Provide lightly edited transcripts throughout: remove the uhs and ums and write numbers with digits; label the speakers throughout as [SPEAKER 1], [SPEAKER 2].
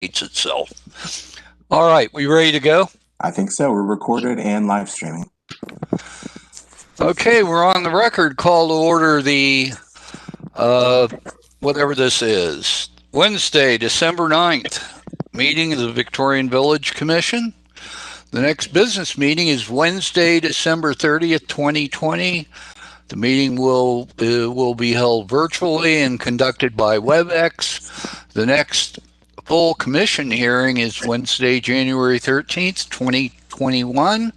[SPEAKER 1] itself. All right, we ready to go?
[SPEAKER 2] I think so. We're recorded and live streaming.
[SPEAKER 1] Okay, we're on the record. Call to order the, whatever this is, Wednesday, December 9th, meeting of the Victorian Village Commission. The next business meeting is Wednesday, December 30th, 2020. The meeting will be held virtually and conducted by WebEx. The next full commission hearing is Wednesday, January 13th, 2021.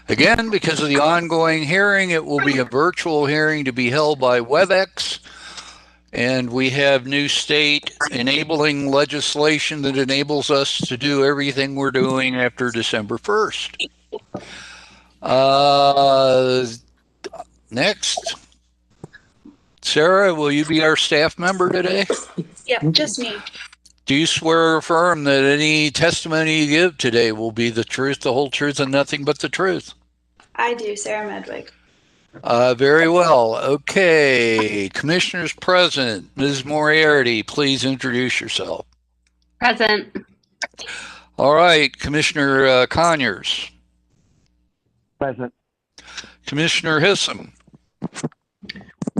[SPEAKER 1] Again, because of the ongoing hearing, it will be a virtual hearing to be held by WebEx. And we have new state enabling legislation that enables us to do everything we're doing after December 1st. Next. Sarah, will you be our staff member today?
[SPEAKER 3] Yep, just me.
[SPEAKER 1] Do you swear or affirm that any testimony you give today will be the truth, the whole truth, and nothing but the truth?
[SPEAKER 3] I do, Sarah Medwick.
[SPEAKER 1] Very well. Okay. Commissioners present. Ms. Moriarty, please introduce yourself.
[SPEAKER 4] Present.
[SPEAKER 1] All right. Commissioner Conyers.
[SPEAKER 5] Present.
[SPEAKER 1] Commissioner Hissam.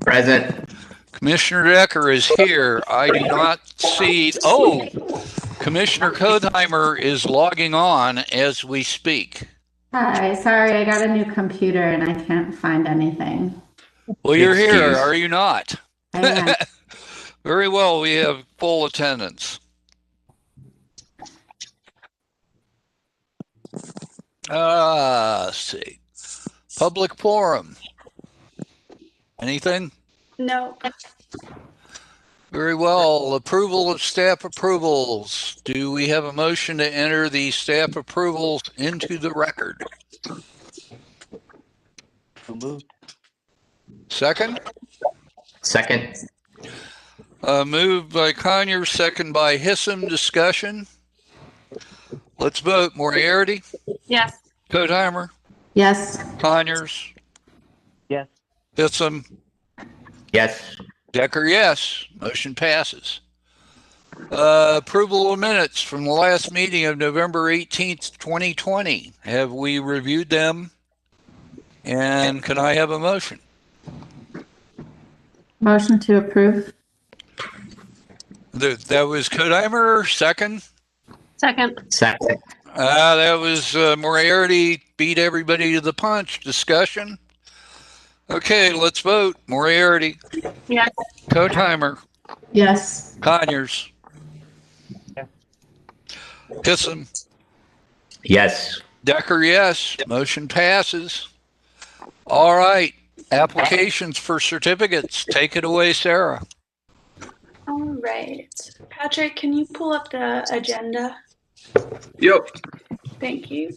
[SPEAKER 6] Present.
[SPEAKER 1] Commissioner Decker is here. I do not see. Oh, Commissioner Kodheimer is logging on as we speak.
[SPEAKER 7] Hi, sorry, I got a new computer and I can't find anything.
[SPEAKER 1] Well, you're here, are you not?
[SPEAKER 7] I am.
[SPEAKER 1] Very well, we have full attendance. Let's see. Public forum. Anything?
[SPEAKER 3] No.
[SPEAKER 1] Very well. Approval of staff approvals. Do we have a motion to enter the staff approvals into the record?
[SPEAKER 5] So moved.
[SPEAKER 1] Second?
[SPEAKER 6] Second.
[SPEAKER 1] Moved by Conyers, second by Hissam. Discussion. Let's vote. Moriarty?
[SPEAKER 4] Yes.
[SPEAKER 1] Kodheimer?
[SPEAKER 7] Yes.
[SPEAKER 1] Conyers?
[SPEAKER 5] Yes.
[SPEAKER 1] Hissam?
[SPEAKER 6] Yes.
[SPEAKER 1] Decker, yes. Motion passes. Approval of minutes from the last meeting of November 18th, 2020. Have we reviewed them? And can I have a motion?
[SPEAKER 7] Motion to approve.
[SPEAKER 1] That was Kodheimer, second.
[SPEAKER 4] Second.
[SPEAKER 6] Second.
[SPEAKER 1] That was Moriarty beat everybody to the punch. Discussion. Okay, let's vote. Moriarty.
[SPEAKER 4] Yes.
[SPEAKER 1] Kodheimer.
[SPEAKER 7] Yes.
[SPEAKER 1] Conyers.
[SPEAKER 5] Yes.
[SPEAKER 1] Hissam.
[SPEAKER 6] Yes.
[SPEAKER 1] Decker, yes. Motion passes. All right. Applications for certificates. Take it away, Sarah.
[SPEAKER 3] All right. Patrick, can you pull up the agenda?
[SPEAKER 6] Yep.
[SPEAKER 3] Thank you.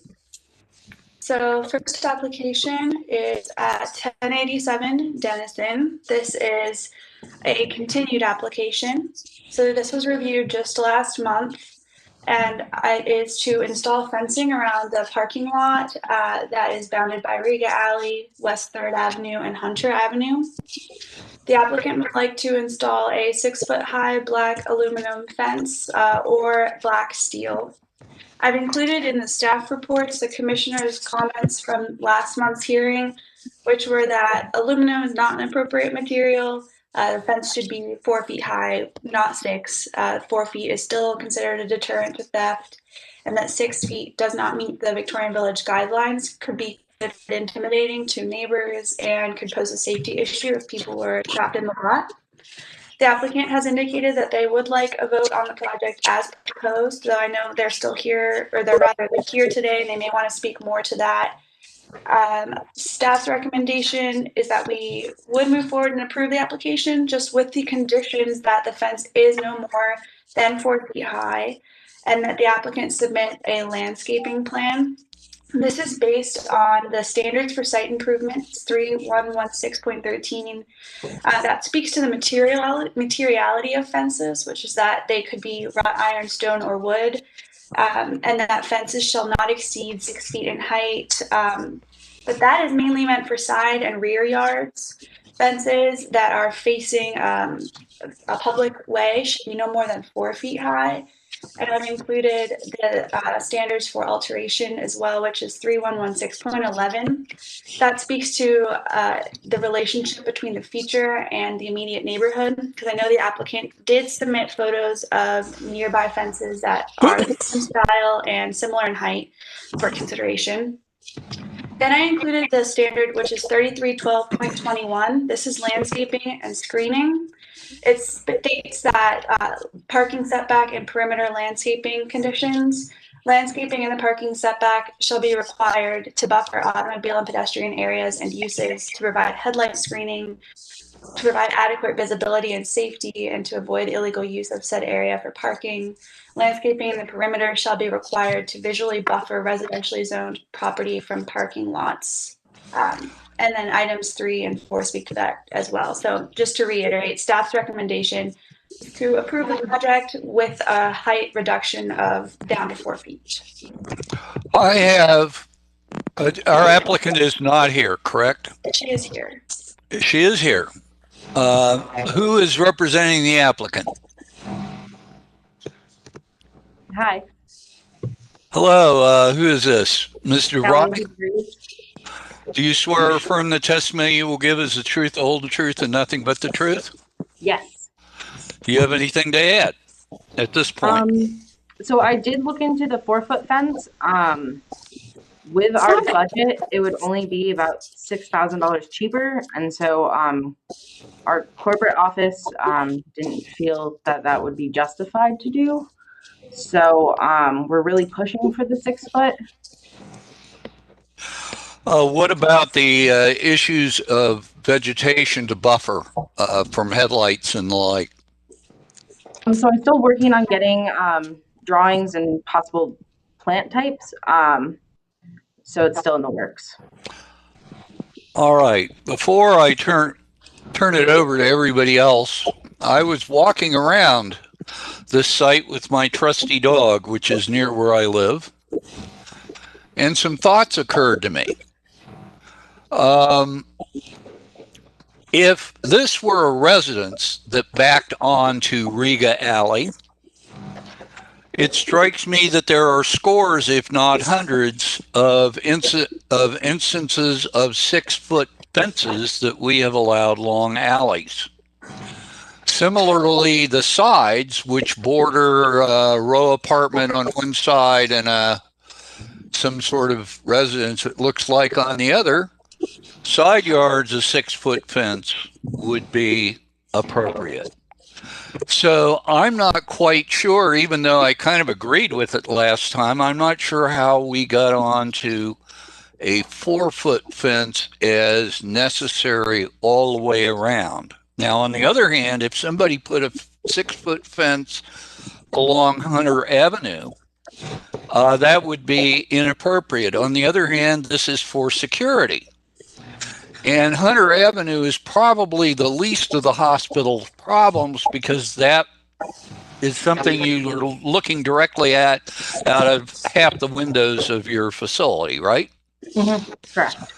[SPEAKER 3] So first application is at 1087 Denison. This is a continued application. So this was reviewed just last month, and it is to install fencing around the parking lot that is bounded by Riga Alley, West 3rd Avenue, and Hunter Avenue. The applicant would like to install a 6-foot-high black aluminum fence or black steel. I've included in the staff reports the commissioner's comments from last month's hearing, which were that aluminum is not an appropriate material. The fence should be 4 feet high, not 6. 4 feet is still considered a deterrent to theft, and that 6 feet does not meet the Victorian Village guidelines, could be intimidating to neighbors, and could pose a safety issue if people were trapped in the lot. The applicant has indicated that they would like a vote on the project as proposed, though I know they're still here, or they're here today, and they may want to speak more to that. Staff's recommendation is that we would move forward and approve the application, just with the conditions that the fence is no more than 4 feet high, and that the applicant submit a landscaping plan. This is based on the standards for site improvements 3116.13 that speaks to the materiality of fences, which is that they could be wrought iron, stone, or wood, and that fences shall not exceed 6 feet in height. But that is mainly meant for side and rear yards. Fences that are facing a public way should be no more than 4 feet high. And I've included the standards for alteration as well, which is 3116.11. That speaks to the relationship between the feature and the immediate neighborhood, because I know the applicant did submit photos of nearby fences that are the same style and similar in height for consideration. Then I included the standard, which is 3312.21. This is landscaping and screening. It states that parking setback and perimeter landscaping conditions, landscaping in the parking setback shall be required to buffer automobile and pedestrian areas and uses, to provide headlight screening, to provide adequate visibility and safety, and to avoid illegal use of said area for parking. Landscaping in the perimeter shall be required to visually buffer residentially zoned property from parking lots. And then items 3 and 4 speak to that as well. So just to reiterate, staff's recommendation is to approve the project with a height reduction of down to 4 feet.
[SPEAKER 1] I have, our applicant is not here, correct?
[SPEAKER 3] She is here.
[SPEAKER 1] She is here. Who is representing the applicant?
[SPEAKER 8] Hi.
[SPEAKER 1] Hello, who is this? Mr. Robbie?
[SPEAKER 8] Kelly.
[SPEAKER 1] Do you swear or affirm the testimony you will give is the truth, the whole truth, and nothing but the truth?
[SPEAKER 8] Yes.
[SPEAKER 1] Do you have anything to add at this point?
[SPEAKER 8] So I did look into the 4-foot fence. With our budget, it would only be about $6,000 cheaper, and so our corporate office didn't feel that that would be justified to do. So we're really pushing for the 6-foot.
[SPEAKER 1] What about the issues of vegetation to buffer from headlights and the like?
[SPEAKER 8] So I'm still working on getting drawings and possible plant types. So it's still in the works.
[SPEAKER 1] All right. Before I turn it over to everybody else, I was walking around this site with my trusty dog, which is near where I live, and some thoughts occurred to me. If this were a residence that backed onto Riga Alley, it strikes me that there are scores, if not hundreds, of instances of 6-foot fences that we have allowed along alleys. Similarly, the sides, which border a row apartment on one side and some sort of residence, it looks like on the other, side yards, a 6-foot fence would be appropriate. So I'm not quite sure, even though I kind of agreed with it last time, I'm not sure how we got on to a 4-foot fence as necessary all the way around. Now, on the other hand, if somebody put a 6-foot fence along Hunter Avenue, that would be inappropriate. On the other hand, this is for security. And Hunter Avenue is probably the least of the hospital's problems because that is something you're looking directly at out of half the windows of your facility, right?
[SPEAKER 8] Mm-hmm. Correct.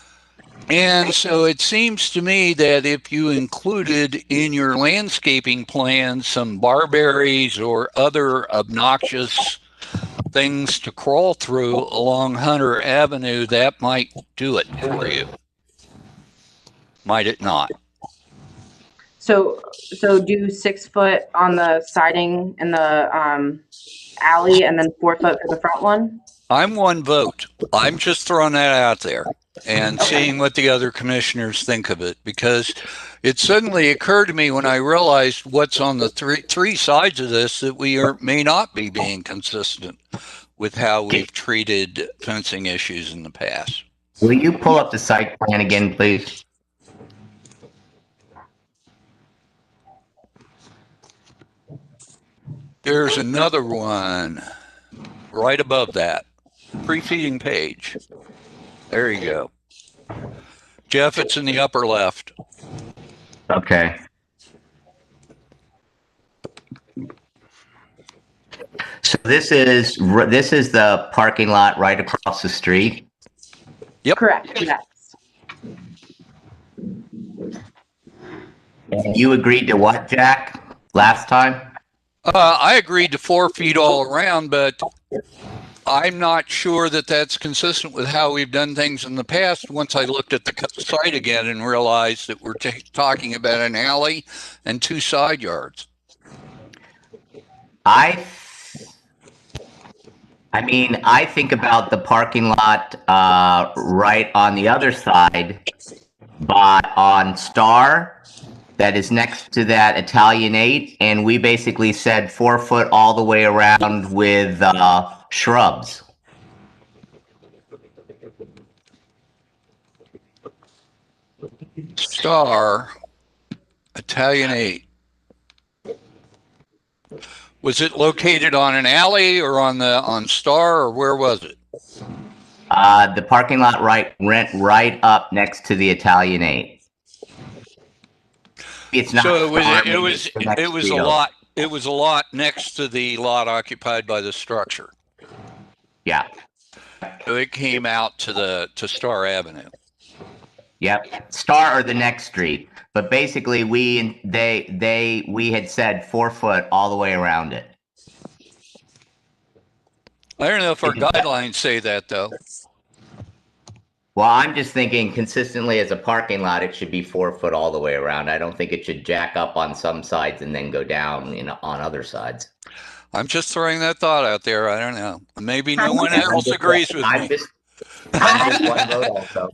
[SPEAKER 1] And so it seems to me that if you included in your landscaping plan some barberries or other obnoxious things to crawl through along Hunter Avenue, that might do it for you. Might it not?
[SPEAKER 8] So do 6-foot on the siding in the alley, and then 4-foot for the front one.
[SPEAKER 1] I'm one vote. I'm just throwing that out there and seeing what the other commissioners think of it, because it suddenly occurred to me when I realized what's on the three sides of this that we may not be being consistent with how we've treated fencing issues in the past.
[SPEAKER 6] Will you pull up the site plan again, please?
[SPEAKER 1] There's another one right above that, preceding page. There you go. Jeff, it's in the upper left.
[SPEAKER 6] Okay. So this is the parking lot right across the street?
[SPEAKER 1] Yep.
[SPEAKER 8] Correct. Yes.
[SPEAKER 6] And you agreed to what, Jack, last time?
[SPEAKER 1] I agreed to 4 feet all around, but I'm not sure that that's consistent with how we've done things in the past. Once I looked at the site again and realized that we're talking about an alley and 2 side yards.
[SPEAKER 6] I mean, I think about the parking lot right on the other side, but on Star, that is next to that Italian 8, and we basically said 4 foot all the way around with shrubs.
[SPEAKER 1] Star, Italian 8. Was it located on an alley or on Star, or where was it?
[SPEAKER 6] The parking lot went right up next to the Italian 8. It's not.
[SPEAKER 1] So
[SPEAKER 6] Star,
[SPEAKER 1] it was a
[SPEAKER 6] over.
[SPEAKER 1] lot. It was a lot next to the lot occupied by the structure.
[SPEAKER 6] Yeah.
[SPEAKER 1] So it came out to Star Avenue.
[SPEAKER 6] Yep. Star or the next street. But basically we had said 4 foot all the way around it.
[SPEAKER 1] I don't know if our guidelines say that though.
[SPEAKER 6] Well, I'm just thinking consistently as a parking lot, it should be 4 foot all the way around. I don't think it should jack up on some sides and then go down on other sides.
[SPEAKER 1] I'm just throwing that thought out there. I don't know. Maybe no one else agrees with me.
[SPEAKER 6] I'm just one vote also.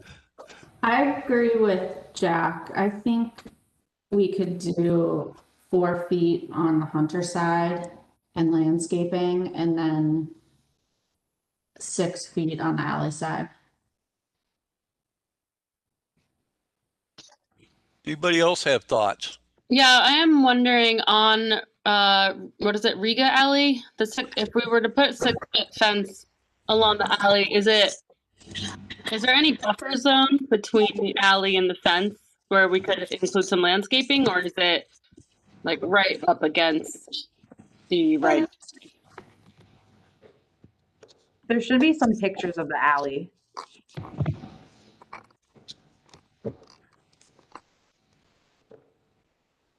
[SPEAKER 7] I agree with Jack. I think we could do 4 feet on the Hunter side and landscaping, and then 6 feet on the alley side.
[SPEAKER 1] Anybody else have thoughts?
[SPEAKER 4] Yeah, I am wondering on what is it, Riga Alley? If we were to put 6-foot fence along the alley, is there any buffer zone between the alley and the fence where we could include some landscaping, or is it like right up against the right?
[SPEAKER 8] There should be some pictures of the alley.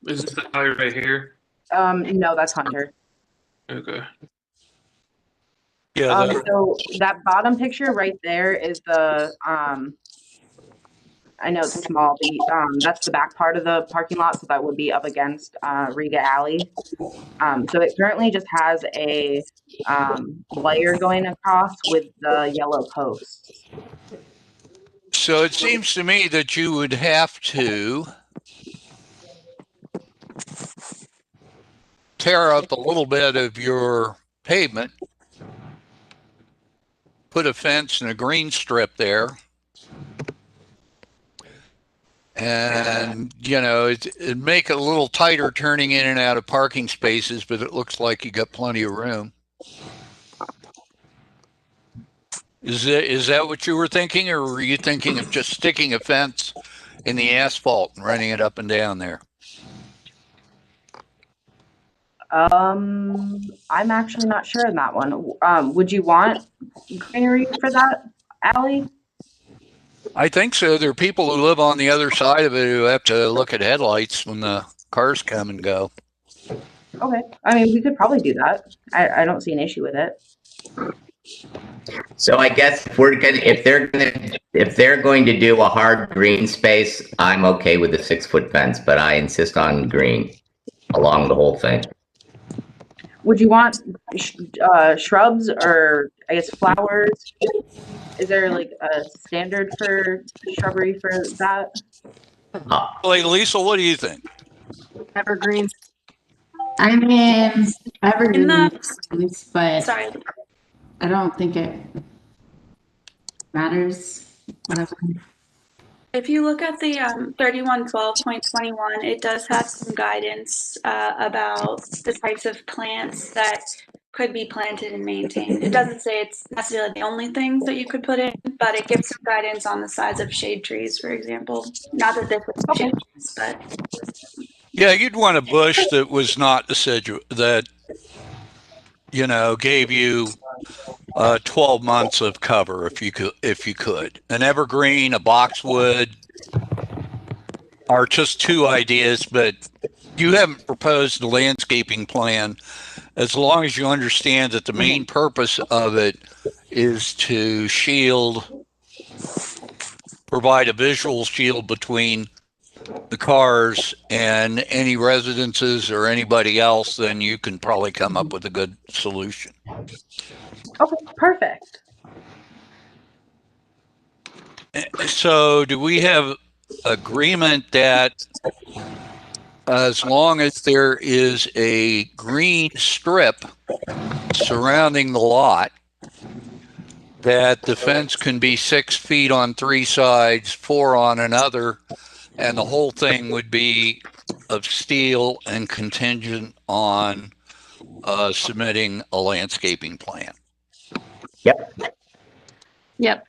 [SPEAKER 9] Is this the alley right here?
[SPEAKER 8] No, that's Hunter.
[SPEAKER 9] Okay.
[SPEAKER 1] Yeah.
[SPEAKER 8] So that bottom picture right there is the I know it's small, but that's the back part of the parking lot, so that would be up against Riga Alley. So it currently just has a wire going across with the yellow posts.
[SPEAKER 1] So it seems to me that you would have to tear up a little bit of your pavement, put a fence and a green strip there, and it'd make it a little tighter turning in and out of parking spaces, but it looks like you got plenty of room. Is that what you were thinking, or were you thinking of just sticking a fence in the asphalt and running it up and down there?
[SPEAKER 8] I'm actually not sure on that one. Would you want greenery for that alley?
[SPEAKER 1] I think so. There are people who live on the other side of it who have to look at headlights when the cars come and go.
[SPEAKER 8] Okay. I mean, we could probably do that. I don't see an issue with it.
[SPEAKER 6] So I guess if they're going to do a hard green space, I'm okay with the 6 foot fence, but I insist on green along the whole thing.
[SPEAKER 8] Would you want shrubs or I guess flowers? Is there like a standard for shrubbery for that?
[SPEAKER 1] Lisa, what do you think?
[SPEAKER 4] Evergreens.
[SPEAKER 7] I mean, evergreen makes sense, but
[SPEAKER 3] Sorry.
[SPEAKER 7] I don't think it matters. Whatever.
[SPEAKER 3] If you look at the 3112.21, it does have some guidance about the types of plants that could be planted and maintained. It doesn't say it's necessarily the only things that you could put in, but it gives some guidance on the size of shade trees, for example. Not that this was shade trees, but
[SPEAKER 1] Yeah, you'd want a bush that was not deciduous, that gave you 12 months of cover if you could. An evergreen, a boxwood are just two ideas, but you haven't proposed a landscaping plan, as long as you understand that the main purpose of it is to provide a visual shield between the cars and any residences or anybody else, then you can probably come up with a good solution.
[SPEAKER 8] Okay, perfect.
[SPEAKER 1] So do we have agreement that as long as there is a green strip surrounding the lot, that the fence can be 6 feet on 3 sides, 4 on another, and the whole thing would be of steel and contingent on submitting a landscaping plan?
[SPEAKER 6] Yep.
[SPEAKER 4] Yep.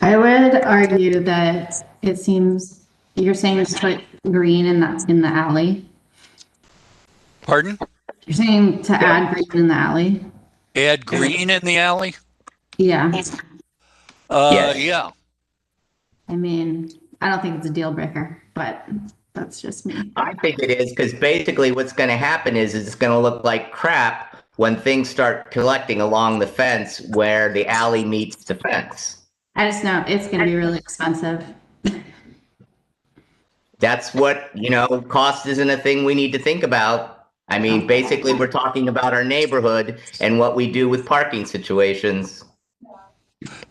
[SPEAKER 7] I would argue that it seems you're saying to put green in the alley.
[SPEAKER 1] Pardon?
[SPEAKER 7] You're saying to add green in the alley?
[SPEAKER 1] Add green in the alley?
[SPEAKER 7] Yeah.
[SPEAKER 6] Yes.
[SPEAKER 1] Yeah.
[SPEAKER 7] I mean, I don't think it's a deal breaker, but that's just me.
[SPEAKER 6] I think it is, because basically what's going to happen is it's going to look like crap when things start collecting along the fence where the alley meets the fence.
[SPEAKER 7] I just know it's going to be really expensive.
[SPEAKER 6] That's what, cost isn't a thing we need to think about. I mean, basically, we're talking about our neighborhood and what we do with parking situations.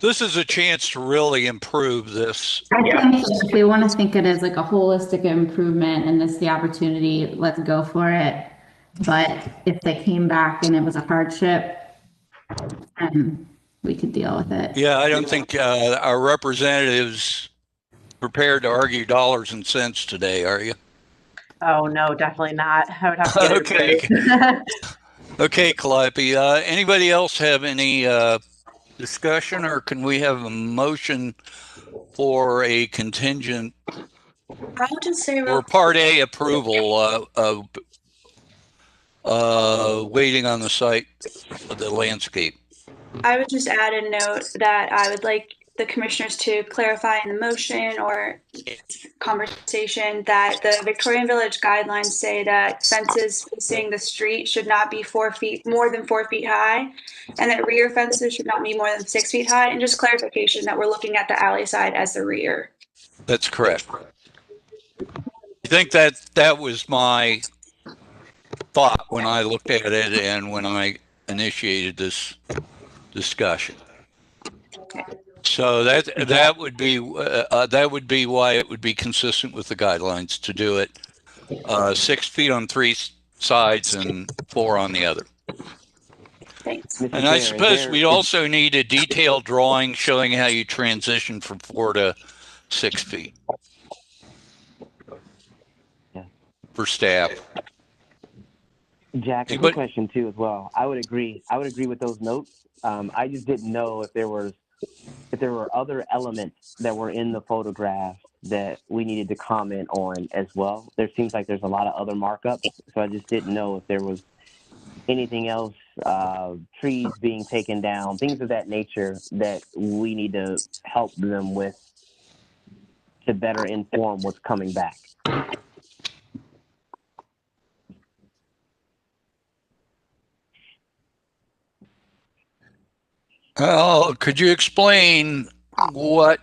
[SPEAKER 1] This is a chance to really improve this.
[SPEAKER 7] I think if we want to think it as like a holistic improvement and this is the opportunity, let's go for it. But if they came back and it was a hardship, we could deal with it.
[SPEAKER 1] Yeah, I don't think our representatives prepared to argue dollars and cents today, are you?
[SPEAKER 8] Oh, no, definitely not. I would have to get
[SPEAKER 1] Okay.
[SPEAKER 8] it.
[SPEAKER 1] Okay, Calliope. Anybody else have any discussion, or can we have a motion for a contingent
[SPEAKER 3] I'll just say real
[SPEAKER 1] or Part A approval waiting on the site of the landscape?
[SPEAKER 3] I would just add a note that I would like the commissioners to clarify in the motion or conversation that the Victorian Village guidelines say that fences facing the street should not be more than 4 feet high, and that rear fences should not be more than 6 feet high. And just clarification that we're looking at the alley side as the rear.
[SPEAKER 1] That's correct. I think that was my thought when I looked at it and when I initiated this discussion. So that would be why it would be consistent with the guidelines to do it 6 feet on 3 sides and 4 on the other.
[SPEAKER 3] Thanks.
[SPEAKER 1] And I suppose we also need a detailed drawing showing how you transition from 4 to 6 feet for staff.
[SPEAKER 5] Jack, a quick question too as well. I would agree with those notes. I just didn't know if there were other elements that were in the photograph that we needed to comment on as well. There seems like there's a lot of other markups, so I just didn't know if there was anything else, trees being taken down, things of that nature that we need to help them with to better inform what's coming back.
[SPEAKER 1] Oh, could you explain what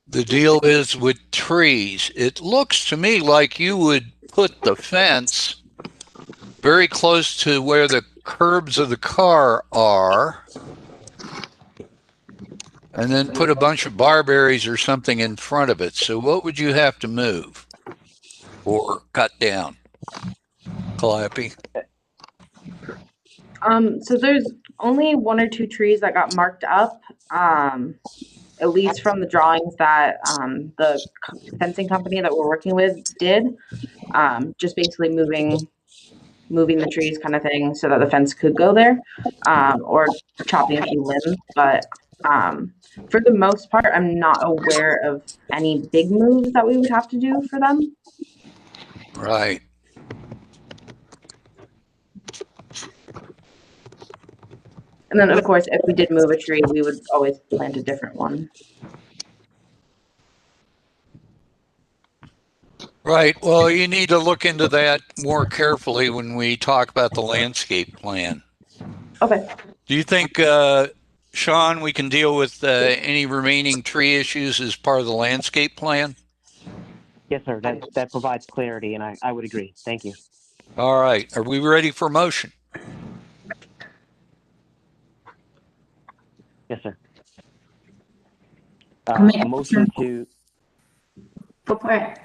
[SPEAKER 1] the deal is with trees? It looks to me like you would put the fence very close to where the curbs of the car are, and then put a bunch of barberries or something in front of it. So what would you have to move or cut down, Calliope?
[SPEAKER 8] So there's only 1 or 2 trees that got marked up, at least from the drawings that the fencing company that we're working with did. Just basically moving the trees kind of thing so that the fence could go there, or chopping a few limbs. But for the most part, I'm not aware of any big moves that we would have to do for them.
[SPEAKER 1] Right.
[SPEAKER 8] And then, of course, if we did move a tree, we would always plant a different one.
[SPEAKER 1] Right. Well, you need to look into that more carefully when we talk about the landscape plan.
[SPEAKER 8] Okay.
[SPEAKER 1] Do you think, Sean, we can deal with any remaining tree issues as part of the landscape plan?
[SPEAKER 5] Yes, sir. That provides clarity, and I would agree. Thank you.
[SPEAKER 1] All right. Are we ready for motion?
[SPEAKER 5] Yes, sir.
[SPEAKER 7] I'll make
[SPEAKER 5] A motion to
[SPEAKER 7] Go for it.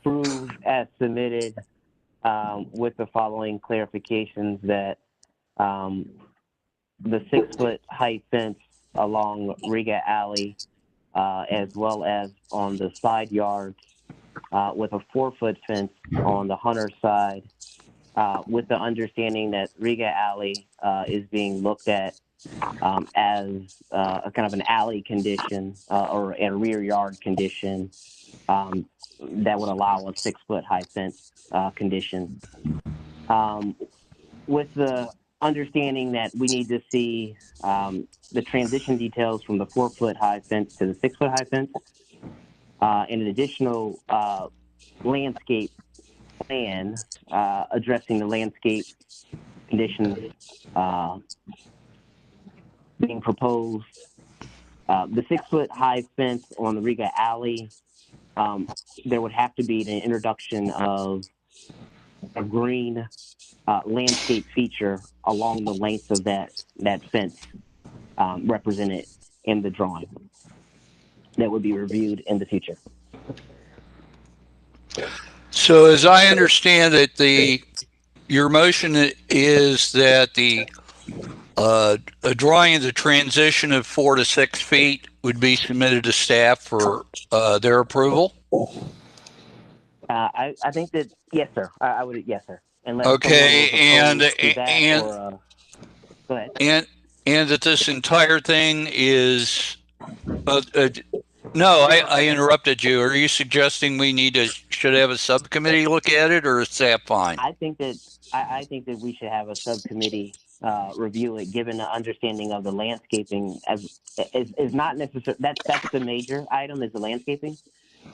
[SPEAKER 5] approve as submitted with the following clarifications that the 6-foot height fence along Riga Alley, as well as on the side yards, with a 4-foot fence on the Hunter side, with the understanding that Riga Alley is being looked at as a kind of an alley condition or a rear yard condition that would allow a 6-foot high fence condition. With the understanding that we need to see the transition details from the 4-foot high fence to the 6-foot high fence, and an additional landscape plan addressing the landscape conditions being proposed. The 6-foot high fence on the Riga Alley, there would have to be an introduction of a green landscape feature along the length of that fence represented in the drawing that would be reviewed in the future.
[SPEAKER 1] So as I understand it, your motion is that a drawing of the transition of 4 to 6 feet would be submitted to staff for their approval?
[SPEAKER 5] I think that, yes, sir. I would, yes, sir. Unless
[SPEAKER 1] okay,
[SPEAKER 5] someone was opposed to that go ahead.
[SPEAKER 1] And that this entire thing is no, I interrupted you. Are you suggesting we should have a subcommittee look at it, or is that fine?
[SPEAKER 5] I think that we should have a subcommittee review it, given the understanding of the landscaping as is not necessary. That's the major item is the landscaping.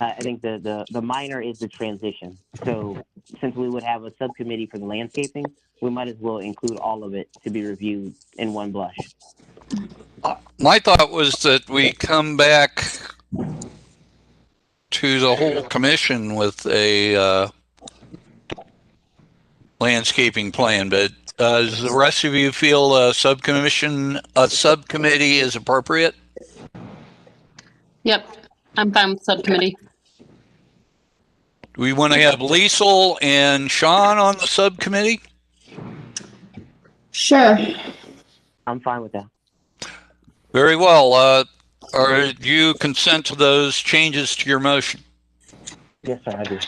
[SPEAKER 5] I think the minor is the transition. So since we would have a subcommittee for the landscaping, we might as well include all of it to be reviewed in one blush.
[SPEAKER 1] My thought was that we come back to the whole commission with a landscaping plan, but does the rest of you feel a subcommittee is appropriate?
[SPEAKER 4] Yep, I'm fine with subcommittee.
[SPEAKER 1] Do we want to have Liesel and Sean on the subcommittee?
[SPEAKER 7] Sure.
[SPEAKER 5] I'm fine with that.
[SPEAKER 1] Very well. Do you consent to those changes to your motion?
[SPEAKER 5] Yes, sir, I do.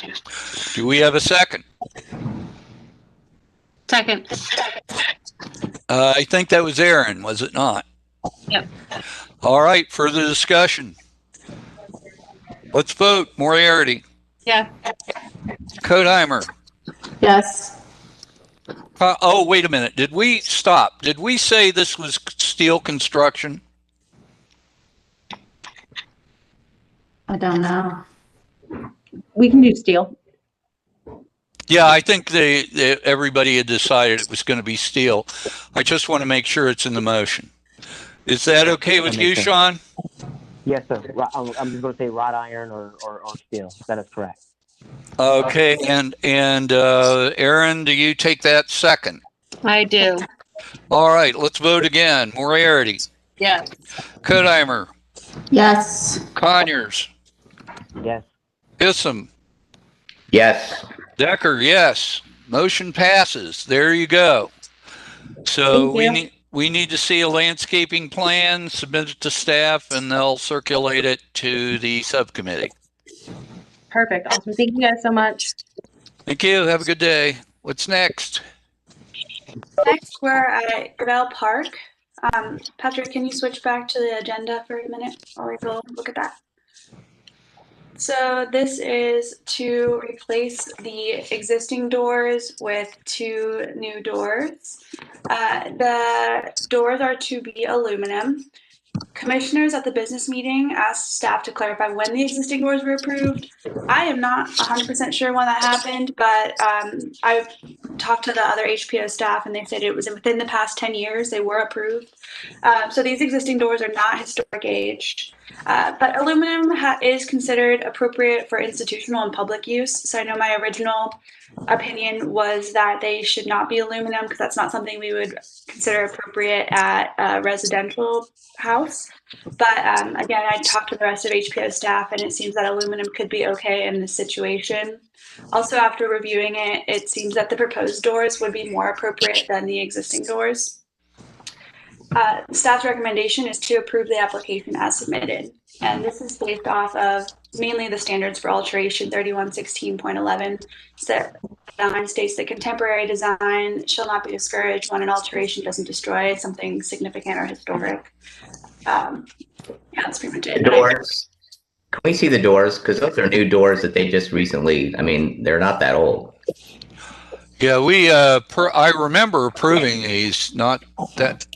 [SPEAKER 1] Do we have a second?
[SPEAKER 4] Second.
[SPEAKER 1] I think that was Aaron, was it not?
[SPEAKER 4] Yep.
[SPEAKER 1] All right, further discussion. Let's vote. Moriarty.
[SPEAKER 4] Yeah.
[SPEAKER 1] Kodheimer.
[SPEAKER 7] Yes.
[SPEAKER 1] Oh, wait a minute. Did we stop? Did we say this was steel construction?
[SPEAKER 7] I don't know.
[SPEAKER 8] We can do steel.
[SPEAKER 1] Yeah, I think everybody had decided it was going to be steel. I just want to make sure it's in the motion. Is that okay with you, Sean?
[SPEAKER 5] Yes, sir. I'm just going to say wrought iron or steel. That is correct.
[SPEAKER 1] Okay, and Aaron, do you take that second?
[SPEAKER 4] I do.
[SPEAKER 1] All right, let's vote again. Moriarty.
[SPEAKER 4] Yes.
[SPEAKER 1] Kodheimer.
[SPEAKER 7] Yes.
[SPEAKER 1] Conyers.
[SPEAKER 5] Yes.
[SPEAKER 1] Issam.
[SPEAKER 6] Yes.
[SPEAKER 1] Decker, yes. Motion passes. There you go. So we need to see a landscaping plan, submit it to staff, and they'll circulate it to the subcommittee.
[SPEAKER 8] Perfect. Awesome. Thank you guys so much.
[SPEAKER 1] Thank you. Have a good day. What's next?
[SPEAKER 3] Next, we're at Gravel Park. Patrick, can you switch back to the agenda for a minute while we go look at that? So this is to replace the existing doors with 2 new doors. The doors are to be aluminum. Commissioners at the business meeting asked staff to clarify when the existing doors were approved. I am not 100% sure when that happened, but I've talked to the other HPO staff and they said it was within the past 10 years they were approved. So these existing doors are not historic age, but aluminum is considered appropriate for institutional and public use. So I know my original opinion was that they should not be aluminum because that's not something we would consider appropriate at a residential house. But again, I talked to the rest of HPO staff and it seems that aluminum could be okay in this situation. Also, after reviewing it, it seems that the proposed doors would be more appropriate than the existing doors. Staff's recommendation is to approve the application as submitted. And this is based off of mainly the standards for alteration 3116.11 states that contemporary design shall not be discouraged when an alteration doesn't destroy something significant or historic. Yeah, that's pretty much it.
[SPEAKER 6] The doors. Can we see the doors? Because those are new doors that they just recently, I mean, they're not that old.
[SPEAKER 1] Yeah, I remember approving these not that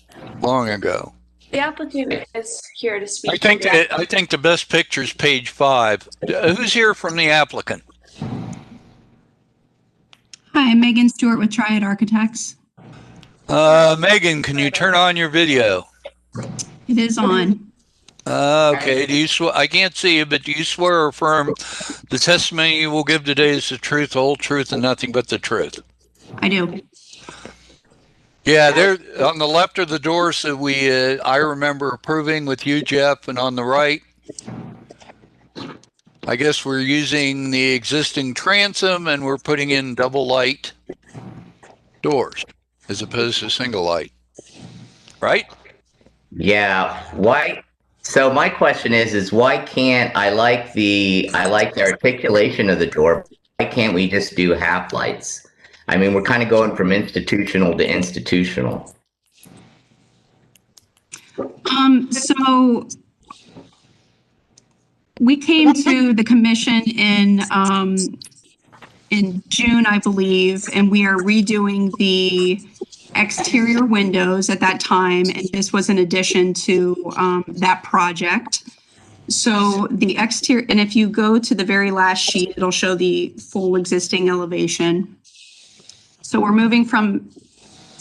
[SPEAKER 1] long ago.
[SPEAKER 3] The applicant is here to speak.
[SPEAKER 1] I think the best picture is page 5. Who's here from the applicant?
[SPEAKER 10] Hi, I'm Megan Stewart with Triad Architects.
[SPEAKER 1] Megan, can you turn on your video?
[SPEAKER 10] It is on.
[SPEAKER 1] Okay. Do you I can't see you, but do you swear or affirm the testimony you will give today is the truth, the whole truth, and nothing but the truth?
[SPEAKER 10] I do.
[SPEAKER 1] Yeah, there on the left are the doors that I remember approving with you, Jeff, and on the right, I guess we're using the existing transom and we're putting in double light doors as opposed to single light, right?
[SPEAKER 6] Yeah. Why? So my question is why can't I like the articulation of the door? Why can't we just do half lights? I mean, we're kind of going from institutional to institutional.
[SPEAKER 10] So we came to the commission in June, I believe, and we are redoing the exterior windows at that time, and this was in addition to that project. So the exterior, and if you go to the very last sheet, it'll show the full existing elevation. So we're moving from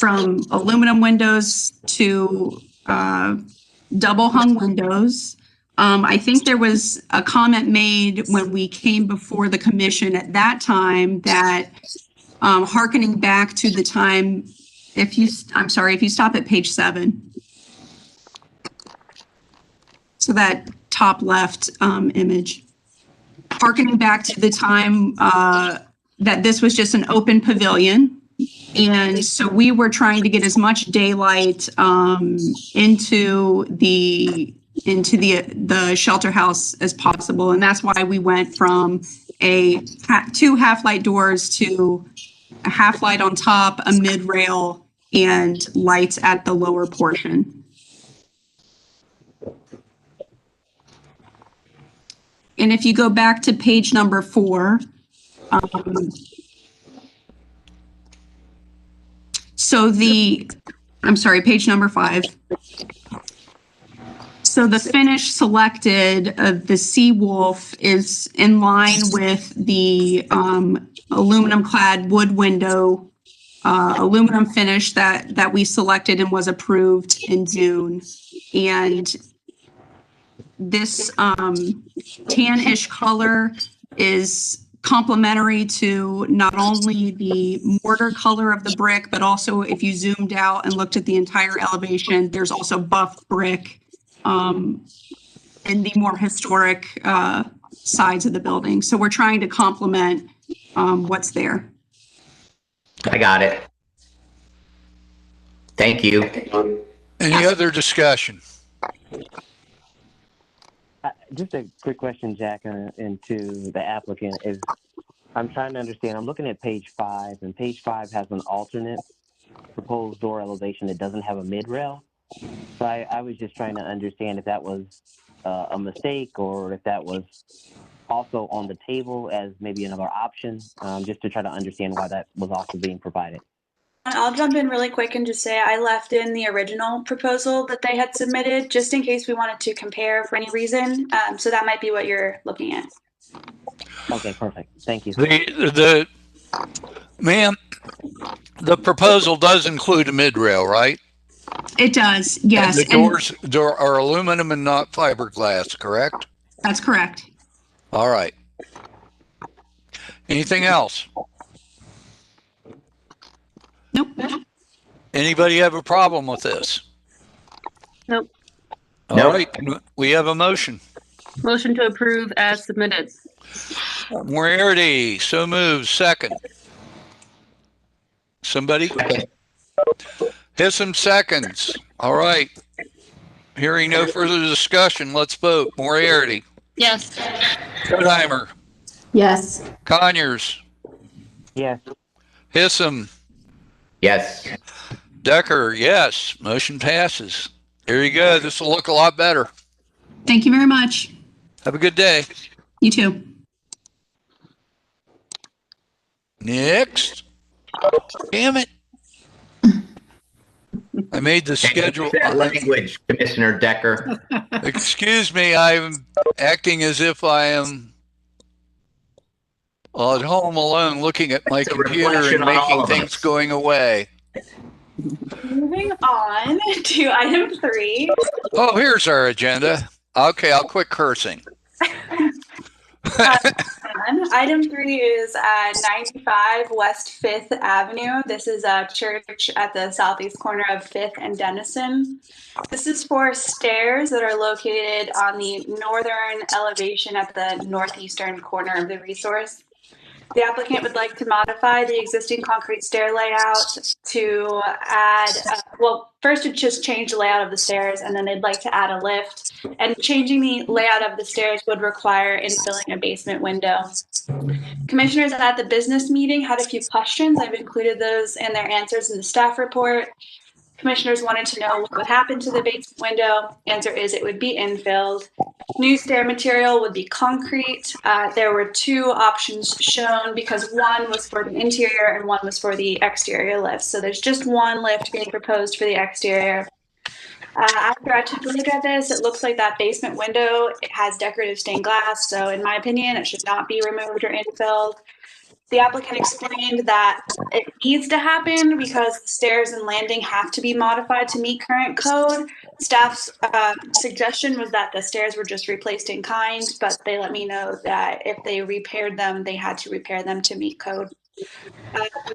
[SPEAKER 10] aluminum windows to double hung windows. I think there was a comment made when we came before the commission at that time that hearkening back to the time, if you stop at page 7. So that top left image, hearkening back to the time that this was just an open pavilion. And so we were trying to get as much daylight into the shelter house as possible. And that's why we went from two half light doors to a half light on top, a mid rail, and lights at the lower portion. And if you go back to page number 4, page number 5. So the finish selected of the Seawolf is in line with the aluminum clad wood window aluminum finish that we selected and was approved in June. And this tan-ish color is complementary to not only the mortar color of the brick, but also if you zoomed out and looked at the entire elevation, there's also buff brick in the more historic sides of the building. So we're trying to complement what's there.
[SPEAKER 6] I got it. Thank you.
[SPEAKER 1] Any other discussion?
[SPEAKER 5] Just a quick question, Jack, and to the applicant is, I'm trying to understand. I'm looking at page 5, and page 5 has an alternate proposed door elevation that doesn't have a mid rail. So I was just trying to understand if that was a mistake or if that was also on the table as maybe another option, just to try to understand why that was also being provided.
[SPEAKER 3] I'll jump in really quick and just say I left in the original proposal that they had submitted just in case we wanted to compare for any reason. So that might be what you're looking at.
[SPEAKER 5] Okay, perfect. Thank you.
[SPEAKER 1] Ma'am, the proposal does include a mid-rail, right?
[SPEAKER 10] It does, yes.
[SPEAKER 1] And the door are aluminum and not fiberglass, correct?
[SPEAKER 10] That's correct.
[SPEAKER 1] All right. Anything else?
[SPEAKER 10] Nope.
[SPEAKER 1] Anybody have a problem with this?
[SPEAKER 4] Nope.
[SPEAKER 1] All right, we have a motion.
[SPEAKER 4] Motion to approve as submitted.
[SPEAKER 1] Moriarty, so moved. Second. Somebody? Hissam seconds. All right. Hearing no further discussion, let's vote. Moriarty.
[SPEAKER 4] Yes.
[SPEAKER 1] Kotheimer.
[SPEAKER 7] Yes.
[SPEAKER 1] Conyers.
[SPEAKER 5] Yes.
[SPEAKER 1] Hissam.
[SPEAKER 6] Yes.
[SPEAKER 1] Decker, yes. Motion passes. There you go. This will look a lot better.
[SPEAKER 10] Thank you very much.
[SPEAKER 1] Have a good day.
[SPEAKER 10] You too.
[SPEAKER 1] Next. Damn it. I made the schedule.
[SPEAKER 6] That language, Commissioner Decker.
[SPEAKER 1] Excuse me, I'm acting as if I am at home alone looking at my computer and making things going away.
[SPEAKER 3] Moving on to item 3.
[SPEAKER 1] Oh, here's our agenda. Okay, I'll quit cursing.
[SPEAKER 3] Item 3 is at 95 West 5th Avenue. This is a church at the southeast corner of 5th and Denison. This is for stairs that are located on the northern elevation at the northeastern corner of the resource. The applicant would like to modify the existing concrete stair layout to add, first to just change the layout of the stairs, and then they'd like to add a lift. And changing the layout of the stairs would require infilling a basement window. Commissioners at the business meeting had a few questions. I've included those and their answers in the staff report. Commissioners wanted to know what would happen to the basement window. Answer is it would be infilled. New stair material would be concrete. There were 2 options shown because one was for the interior and one was for the exterior lift. So there's just one lift being proposed for the exterior. After I took a look at this, it looks like that basement window has decorative stained glass. So in my opinion, it should not be removed or infilled. The applicant explained that it needs to happen because the stairs and landing have to be modified to meet current code. Staff's suggestion was that the stairs were just replaced in kind, but they let me know that if they repaired them, they had to repair them to meet code.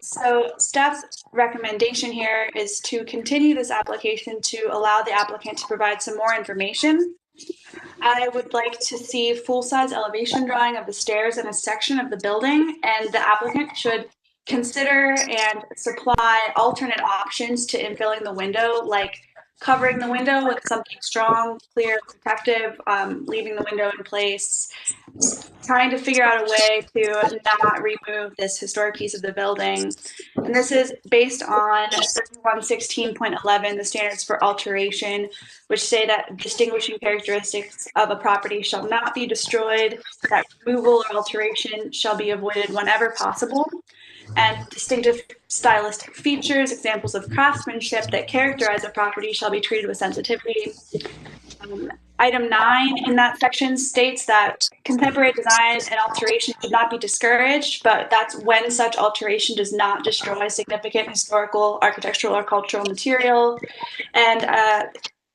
[SPEAKER 3] So staff's recommendation here is to continue this application to allow the applicant to provide some more information. I would like to see full-size elevation drawing of the stairs in a section of the building, and the applicant should consider and supply alternate options to infilling the window, like covering the window with something strong, clear, protective, leaving the window in place, trying to figure out a way to not remove this historic piece of the building. And this is based on 3116.11, the standards for alteration, which say that distinguishing characteristics of a property shall not be destroyed, that removal or alteration shall be avoided whenever possible, and distinctive stylistic features, examples of craftsmanship that characterize a property shall be treated with sensitivity. Item 9 in that section states that contemporary design and alteration should not be discouraged, but that's when such alteration does not destroy significant historical, architectural, or cultural material. And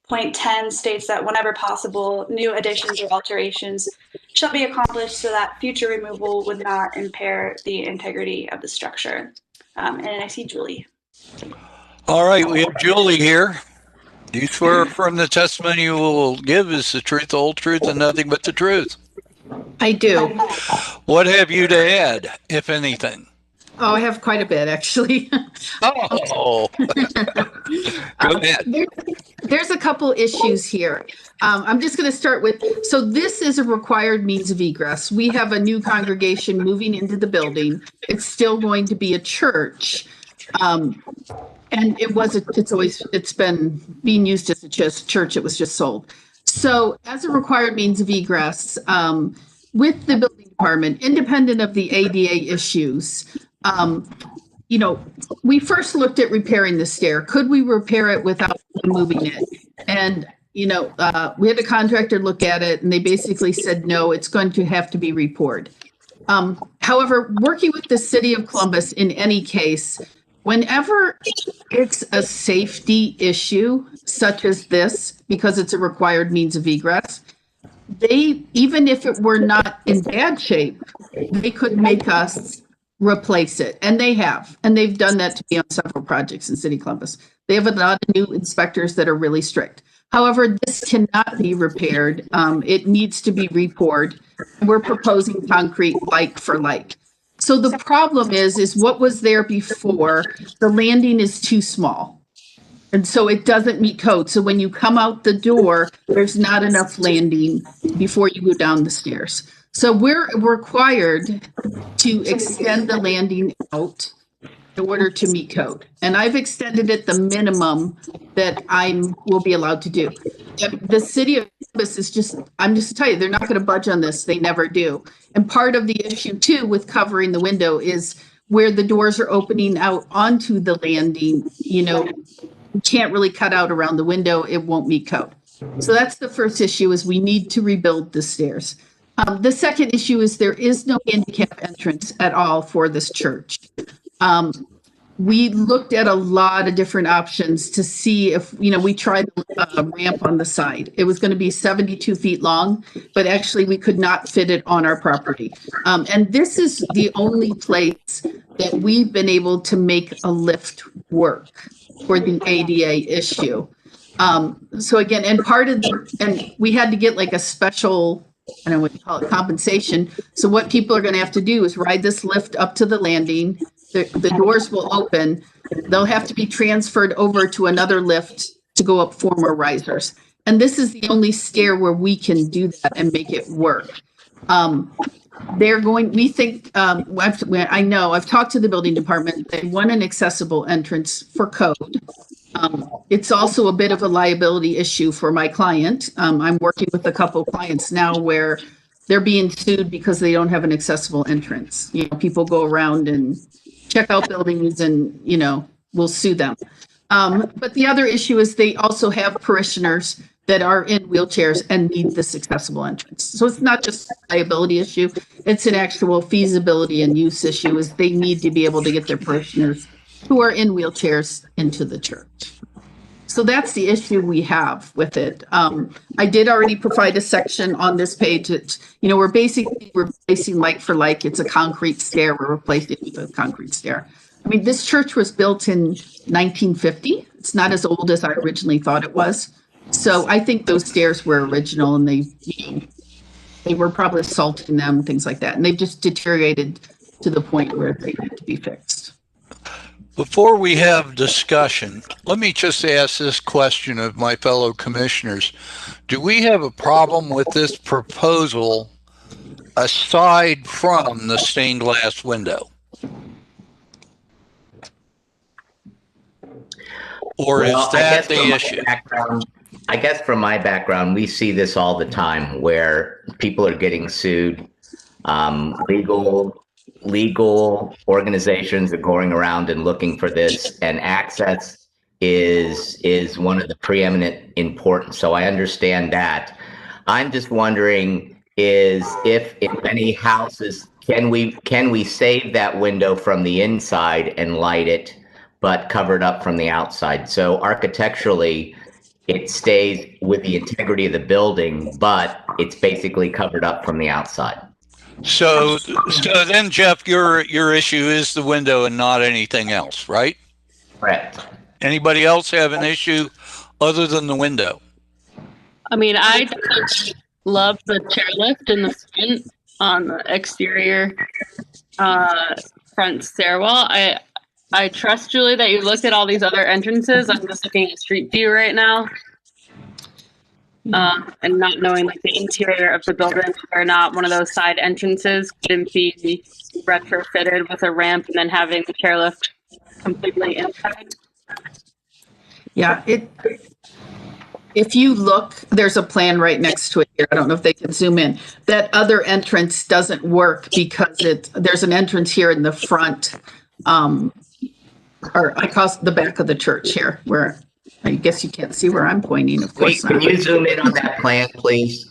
[SPEAKER 3] point 10 states that whenever possible, new additions or alterations shall be accomplished so that future removal would not impair the integrity of the structure. And I see Julie.
[SPEAKER 1] All right, we have Julie here. Do you swear from the testimony you will give is the truth, the whole truth, and nothing but the truth?
[SPEAKER 11] I do.
[SPEAKER 1] What have you to add, if anything?
[SPEAKER 11] Oh, I have quite a bit, actually.
[SPEAKER 1] Oh, go ahead.
[SPEAKER 11] There's a couple issues here. I'm just going to start with, so this is a required means of egress. We have a new congregation moving into the building. It's still going to be a church. And it's been being used as a church. It was just sold. So as a required means of egress, with the building department, independent of the ADA issues, you know, we first looked at repairing the stair. Could we repair it without moving it? And, you know, we had a contractor look at it and they basically said, no, it's going to have to be repaired. However, working with the city of Columbus in any case, whenever it's a safety issue such as this, because it's a required means of egress, they, even if it were not in bad shape, they could make us replace it. And they have, and they've done that to me on several projects in City of Columbus. They have a lot of new inspectors that are really strict. However, this cannot be repaired. It needs to be repoured. We're proposing concrete like for like. So the problem is what was there before, the landing is too small. And so it doesn't meet code. So when you come out the door, there's not enough landing before you go down the stairs. So we're required to extend the landing out in order to meet code. And I've extended it the minimum that will be allowed to do. The city of Columbus is just, I'm just to tell you, they're not going to budge on this. They never do. And part of the issue too with covering the window is where the doors are opening out onto the landing, you know, you can't really cut out around the window. It won't meet code. So that's the first issue, is we need to rebuild the stairs. The second issue is there is no handicap entrance at all for this church. We looked at a lot of different options to see if, you know, we tried a ramp on the side. It was going to be 72 feet long, but actually we could not fit it on our property. And this is the only place that we've been able to make a lift work for the ADA issue. So again, and we had to get like a special, I don't know what you call it, compensation. So what people are going to have to do is ride this lift up to the landing. The doors will open. They'll have to be transferred over to another lift to go up 4 more risers. And this is the only stair where we can do that and make it work. We think, I know, I've talked to the building department. They want an accessible entrance for code. It's also a bit of a liability issue for my client. I'm working with a couple of clients now where they're being sued because they don't have an accessible entrance. You know, people go around and check out buildings and, you know, we'll sue them. But the other issue is they also have parishioners that are in wheelchairs and need this accessible entrance. So it's not just a liability issue, it's an actual feasibility and use issue, is they need to be able to get their parishioners who are in wheelchairs into the church. So that's the issue we have with it. I did already provide a section on this page that, you know, we're basically replacing like for like. It's a concrete stair. We're replacing it with a concrete stair. I mean, this church was built in 1950. It's not as old as I originally thought it was. So I think those stairs were original, and they were probably assaulting them, things like that. And they've just deteriorated to the point where they need to be fixed.
[SPEAKER 1] Before we have discussion, let me just ask this question of my fellow commissioners. Do we have a problem with this proposal aside from the stained glass window? Or is that the issue?
[SPEAKER 6] I guess from my background, we see this all the time where people are getting sued. Legal organizations are going around and looking for this, and access is one of the preeminent importance. So I understand that. I'm just wondering is if in many houses, can we save that window from the inside and light it, but cover it up from the outside? So architecturally, it stays with the integrity of the building, but it's basically covered up from the outside.
[SPEAKER 1] So then, Jeff, your issue is the window and not anything else, right?
[SPEAKER 6] Correct.
[SPEAKER 1] Anybody else have an issue other than the window?
[SPEAKER 4] I mean, I love the chairlift in the front on the exterior front stairwell. I trust, Julie, that you looked at all these other entrances. I'm just looking at Street View right now. And not knowing like the interior of the building, or not one of those side entrances couldn't be retrofitted with a ramp and then having the chairlift completely inside.
[SPEAKER 11] Yeah, if you look, there's a plan right next to it here. I don't know if they can zoom in. That other entrance doesn't work because there's an entrance here in the front. or I call it the back of the church here, where I guess you can't see where I'm pointing, of
[SPEAKER 6] Wait,
[SPEAKER 11] course
[SPEAKER 6] can
[SPEAKER 11] not.
[SPEAKER 6] you zoom in on that plan, please?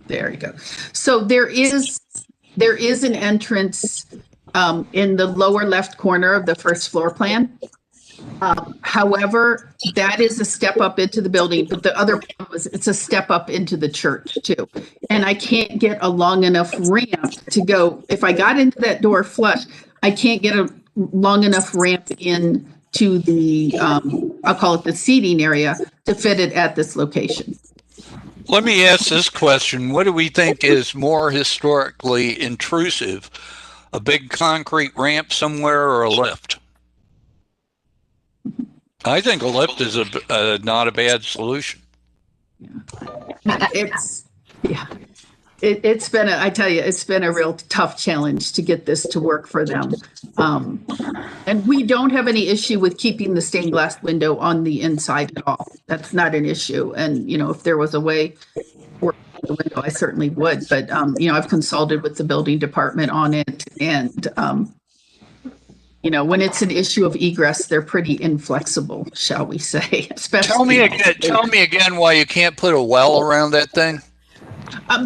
[SPEAKER 11] There you go. So there is an entrance in the lower left corner of the first floor plan. However, that is a step up into the building, but the other one was it's a step up into the church too. And I can't get a long enough ramp to go. If I got into that door flush, I can't get a long enough ramp in to the I'll call it the seating area to fit it at this location.
[SPEAKER 1] Let me ask this question. What do we think is more historically intrusive? A big concrete ramp somewhere or a lift? I think a lift is not a bad solution.
[SPEAKER 11] It's been I tell you, it's been a real tough challenge to get this to work for them. And we don't have any issue with keeping the stained glass window on the inside at all. That's not an issue. And, if there was a way for the window, I certainly would. But, I've consulted with the building department on it. And, when it's an issue of egress, they're pretty inflexible, shall we say. Especially
[SPEAKER 1] Tell me again why you can't put a well around that thing.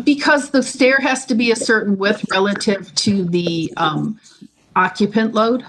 [SPEAKER 11] Because the stair has to be a certain width relative to the occupant load.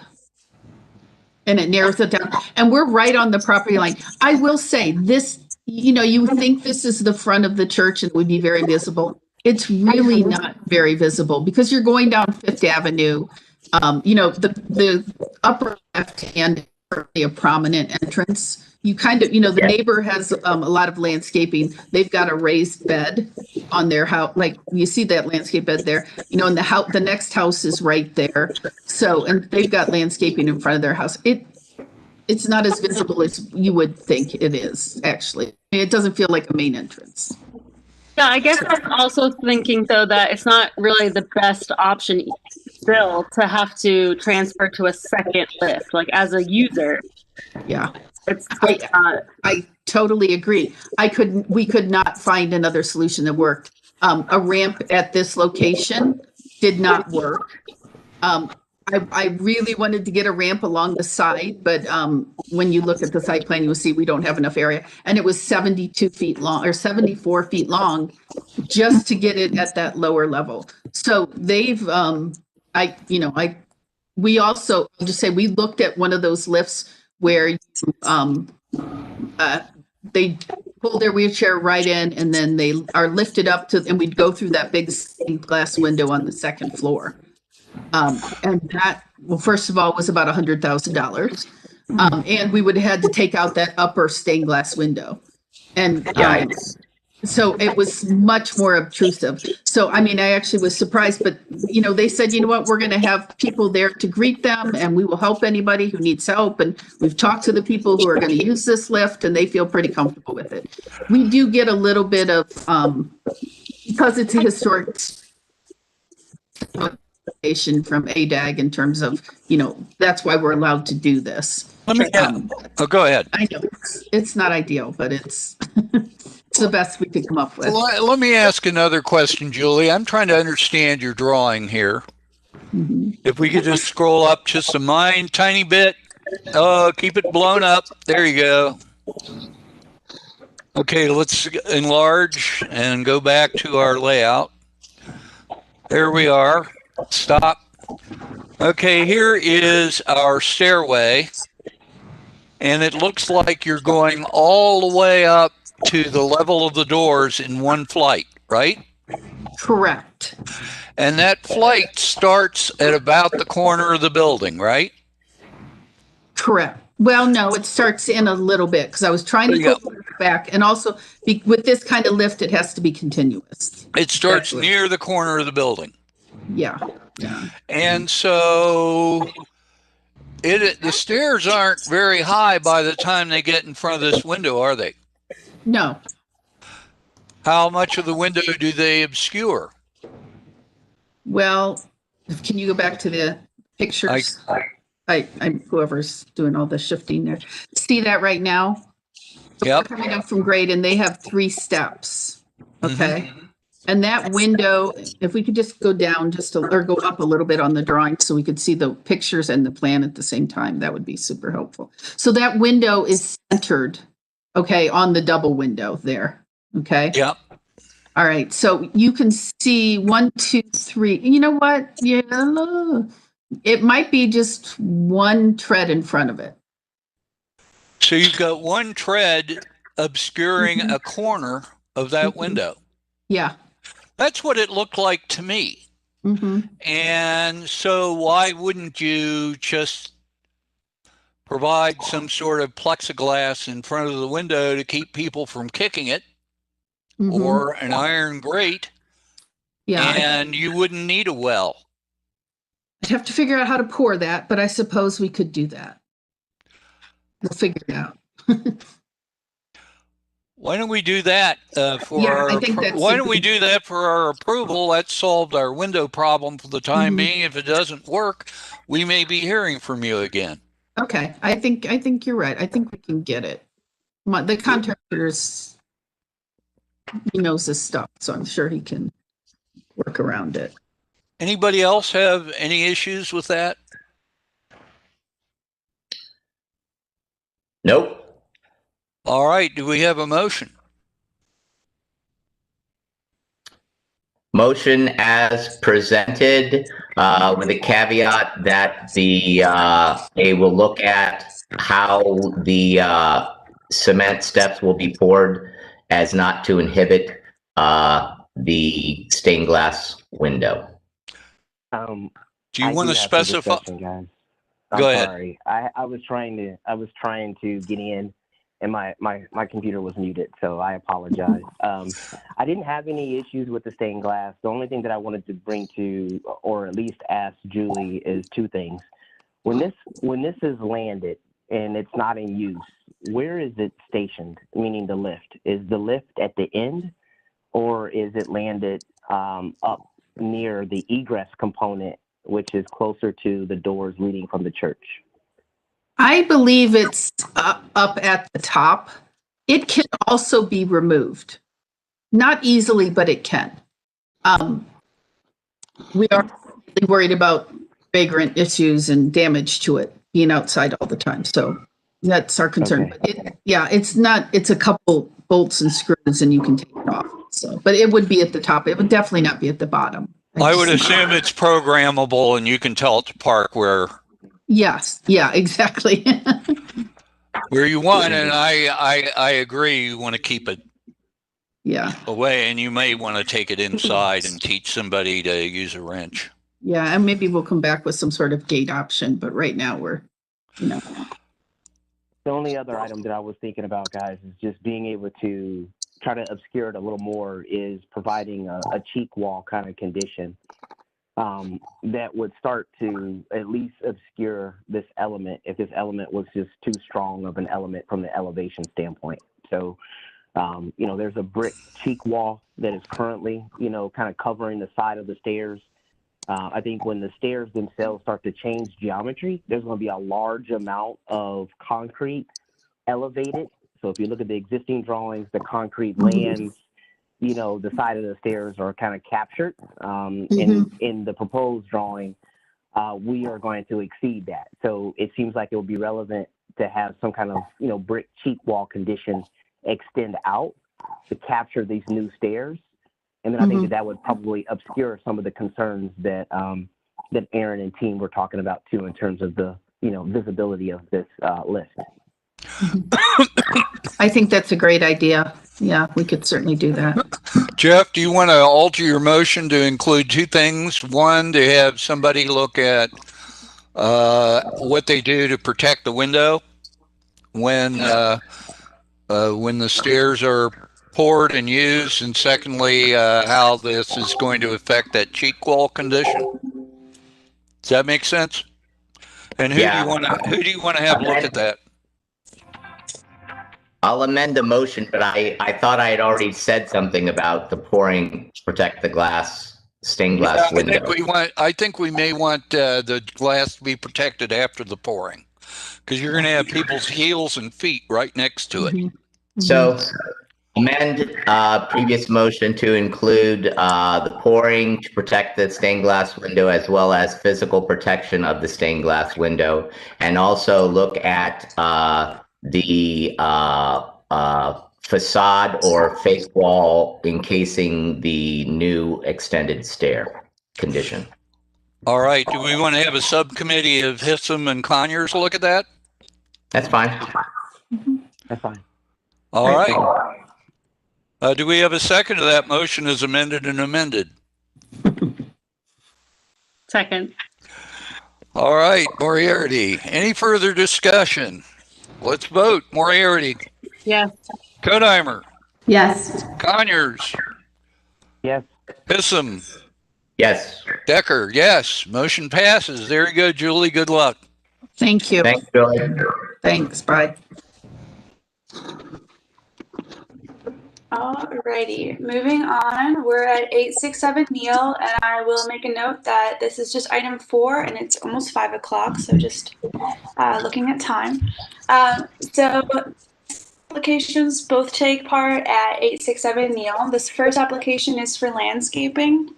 [SPEAKER 11] And it narrows it down. And we're right on the property line. I will say this, you think this is the front of the church and would be very visible. It's really not very visible because you're going down Fifth Avenue. The upper left hand is a prominent entrance. You kind of, the neighbor has a lot of landscaping. They've got a raised bed on their house. Like you see that landscape bed there, and the next house is right there. So, and they've got landscaping in front of their house. It's not as visible as you would think it is, actually. It doesn't feel like a main entrance.
[SPEAKER 4] Yeah, I guess I'm also thinking, though, that it's not really the best option still to have to transfer to a second lift, like as a user.
[SPEAKER 11] Yeah.
[SPEAKER 4] I
[SPEAKER 11] totally agree. We could not find another solution that worked. A ramp at this location did not work. I really wanted to get a ramp along the side, but when you look at the site plan, you'll see we don't have enough area. And it was 72 feet long or 74 feet long just to get it at that lower level. So they've, we also, I'll just say, we looked at one of those lifts where they pull their wheelchair right in and then they are lifted up and we'd go through that big stained glass window on the second floor. And that, well, first of all, was about $100,000. And we would have had to take out that upper stained glass window. And so it was much more obtrusive. So, I actually was surprised, but, they said, what, we're going to have people there to greet them and we will help anybody who needs help. And we've talked to the people who are going to use this lift and they feel pretty comfortable with it. We do get a little bit of, because it's a historic from ADAG in terms of, that's why we're allowed to do this.
[SPEAKER 1] Go ahead.
[SPEAKER 11] I know it's not ideal, but it's it's the best we could come up with.
[SPEAKER 1] Let me ask another question, Julie. I'm trying to understand your drawing here.
[SPEAKER 11] Mm-hmm.
[SPEAKER 1] If we could just scroll up just a tiny bit. Keep it blown up. There you go. Okay, let's enlarge and go back to our layout. There we are. Stop. Okay, here is our stairway. And it looks like you're going all the way up to the level of the doors in one flight, right?
[SPEAKER 11] Correct.
[SPEAKER 1] And that flight starts at about the corner of the building, right?
[SPEAKER 11] Correct. Well, no, it starts in a little bit because I was trying to go back. And also, with this kind of lift, it has to be continuous.
[SPEAKER 1] It starts near the corner of the building.
[SPEAKER 11] Yeah.
[SPEAKER 1] And so the stairs aren't very high by the time they get in front of this window, are they?
[SPEAKER 11] No.
[SPEAKER 1] How much of the window do they obscure?
[SPEAKER 11] Well, can you go back to the pictures? I'm whoever's doing all the shifting there. See that right now? So
[SPEAKER 1] yep.
[SPEAKER 11] We're coming up from grade and they have 3 steps. Okay. Mm-hmm. And that window, if we could just go down or go up a little bit on the drawing so we could see the pictures and the plan at the same time, that would be super helpful. So that window is centered, okay, on the double window there, okay?
[SPEAKER 1] Yep.
[SPEAKER 11] All right, so you can see 1, 2, 3. You know what? Yeah, it might be just one tread in front of it.
[SPEAKER 1] So you've got one tread obscuring a corner of that window.
[SPEAKER 11] Yeah.
[SPEAKER 1] That's what it looked like to me. And so why wouldn't you just provide some sort of plexiglass in front of the window to keep people from kicking it, or an iron grate, and you wouldn't need a well?
[SPEAKER 11] I'd have to figure out how to pour that, but I suppose we could do that. We'll figure it out.
[SPEAKER 1] Why don't we do that for our approval? That's solved our window problem for the time being. If it doesn't work, we may be hearing from you again.
[SPEAKER 11] Okay, I think you're right. I think we can get it. The contractors, he knows this stuff, so I'm sure he can work around it.
[SPEAKER 1] Anybody else have any issues with that?
[SPEAKER 6] Nope.
[SPEAKER 1] All right, do we have a motion?
[SPEAKER 6] Motion as presented, with a caveat that they will look at how the cement steps will be poured as not to inhibit the stained glass window.
[SPEAKER 1] Do you want to specify?
[SPEAKER 5] Guys.
[SPEAKER 1] Go ahead.
[SPEAKER 5] Sorry. I was trying to get in, and my computer was muted, so I apologize. I didn't have any issues with the stained glass. The only thing that I wanted to bring to, or at least ask Julie, is two things. When this is landed and it's not in use, where is it stationed? Meaning the lift. Is the lift at the end, or is it landed up near the egress component, which is closer to the doors leading from the church?
[SPEAKER 11] I believe it's up at the top. It can also be removed. Not easily, but it can. We are really worried about vagrant issues and damage to it being outside all the time. So that's our concern.
[SPEAKER 5] Okay.
[SPEAKER 11] But it's a couple bolts and screws and you can take it off. So, but it would be at the top. It would definitely not be at the bottom.
[SPEAKER 1] I would assume it's programmable and you can tell it to park where.
[SPEAKER 11] Yes. Yeah, exactly.
[SPEAKER 1] Where you want, and I agree, you want to keep it away, and you may want to take it inside and teach somebody to use a wrench.
[SPEAKER 11] Yeah, and maybe we'll come back with some sort of gate option, but right now we're.
[SPEAKER 5] The only other item that I was thinking about, guys, is just being able to try to obscure it a little more, is providing a cheek wall kind of condition that would start to at least obscure this element if this element was just too strong of an element from the elevation standpoint. So, there's a brick cheek wall that is currently, kind of covering the side of the stairs. I think when the stairs themselves start to change geometry, there's going to be a large amount of concrete elevated. So if you look at the existing drawings, the concrete lands, the side of the stairs are kind of captured. In the proposed drawing, we are going to exceed that. So it seems like it would be relevant to have some kind of, brick cheek wall condition extend out to capture these new stairs. And then I think that would probably obscure some of the concerns that that Aaron and team were talking about too, in terms of the visibility of this lift.
[SPEAKER 11] I think that's a great idea. Yeah, we could certainly do that.
[SPEAKER 1] Jeff, do you want to alter your motion to include two things? One, to have somebody look at what they do to protect the window when the stairs are poured and used, and secondly, how this is going to affect that cheek wall condition. Does that make sense? And who do you want to have look at that?
[SPEAKER 6] I'll amend the motion, but I thought I had already said something about the pouring protect the stained glass window.
[SPEAKER 1] I think we may want the glass to be protected after the pouring, because you're going to have people's heels and feet right next to it.
[SPEAKER 6] So Amend previous motion to include the pouring to protect the stained glass window as well as physical protection of the stained glass window, and also look at the facade or face wall encasing the new extended stair condition.
[SPEAKER 1] All right. Do we want to have a subcommittee of Hissam and Conyers look at that?
[SPEAKER 6] That's fine.
[SPEAKER 5] That's fine.
[SPEAKER 1] All right. Do we have a second to that motion as amended and amended?
[SPEAKER 4] Second.
[SPEAKER 1] All right, Moriarty. Any further discussion? Let's vote. Moriarty.
[SPEAKER 4] Yes.
[SPEAKER 1] Kodheimer.
[SPEAKER 7] Yes.
[SPEAKER 1] Conyers.
[SPEAKER 5] Yes.
[SPEAKER 1] Hissam.
[SPEAKER 6] Yes.
[SPEAKER 1] Decker. Yes. Motion passes. There you go, Julie. Good luck.
[SPEAKER 11] Thank you.
[SPEAKER 6] Thanks, Billy.
[SPEAKER 11] Thanks. Bye.
[SPEAKER 3] Alrighty, moving on, we're at 867 Neil, and I will make a note that this is just item 4 and it's almost 5 o'clock, so just looking at time. So applications both take part at 867 Neil. This first application is for landscaping.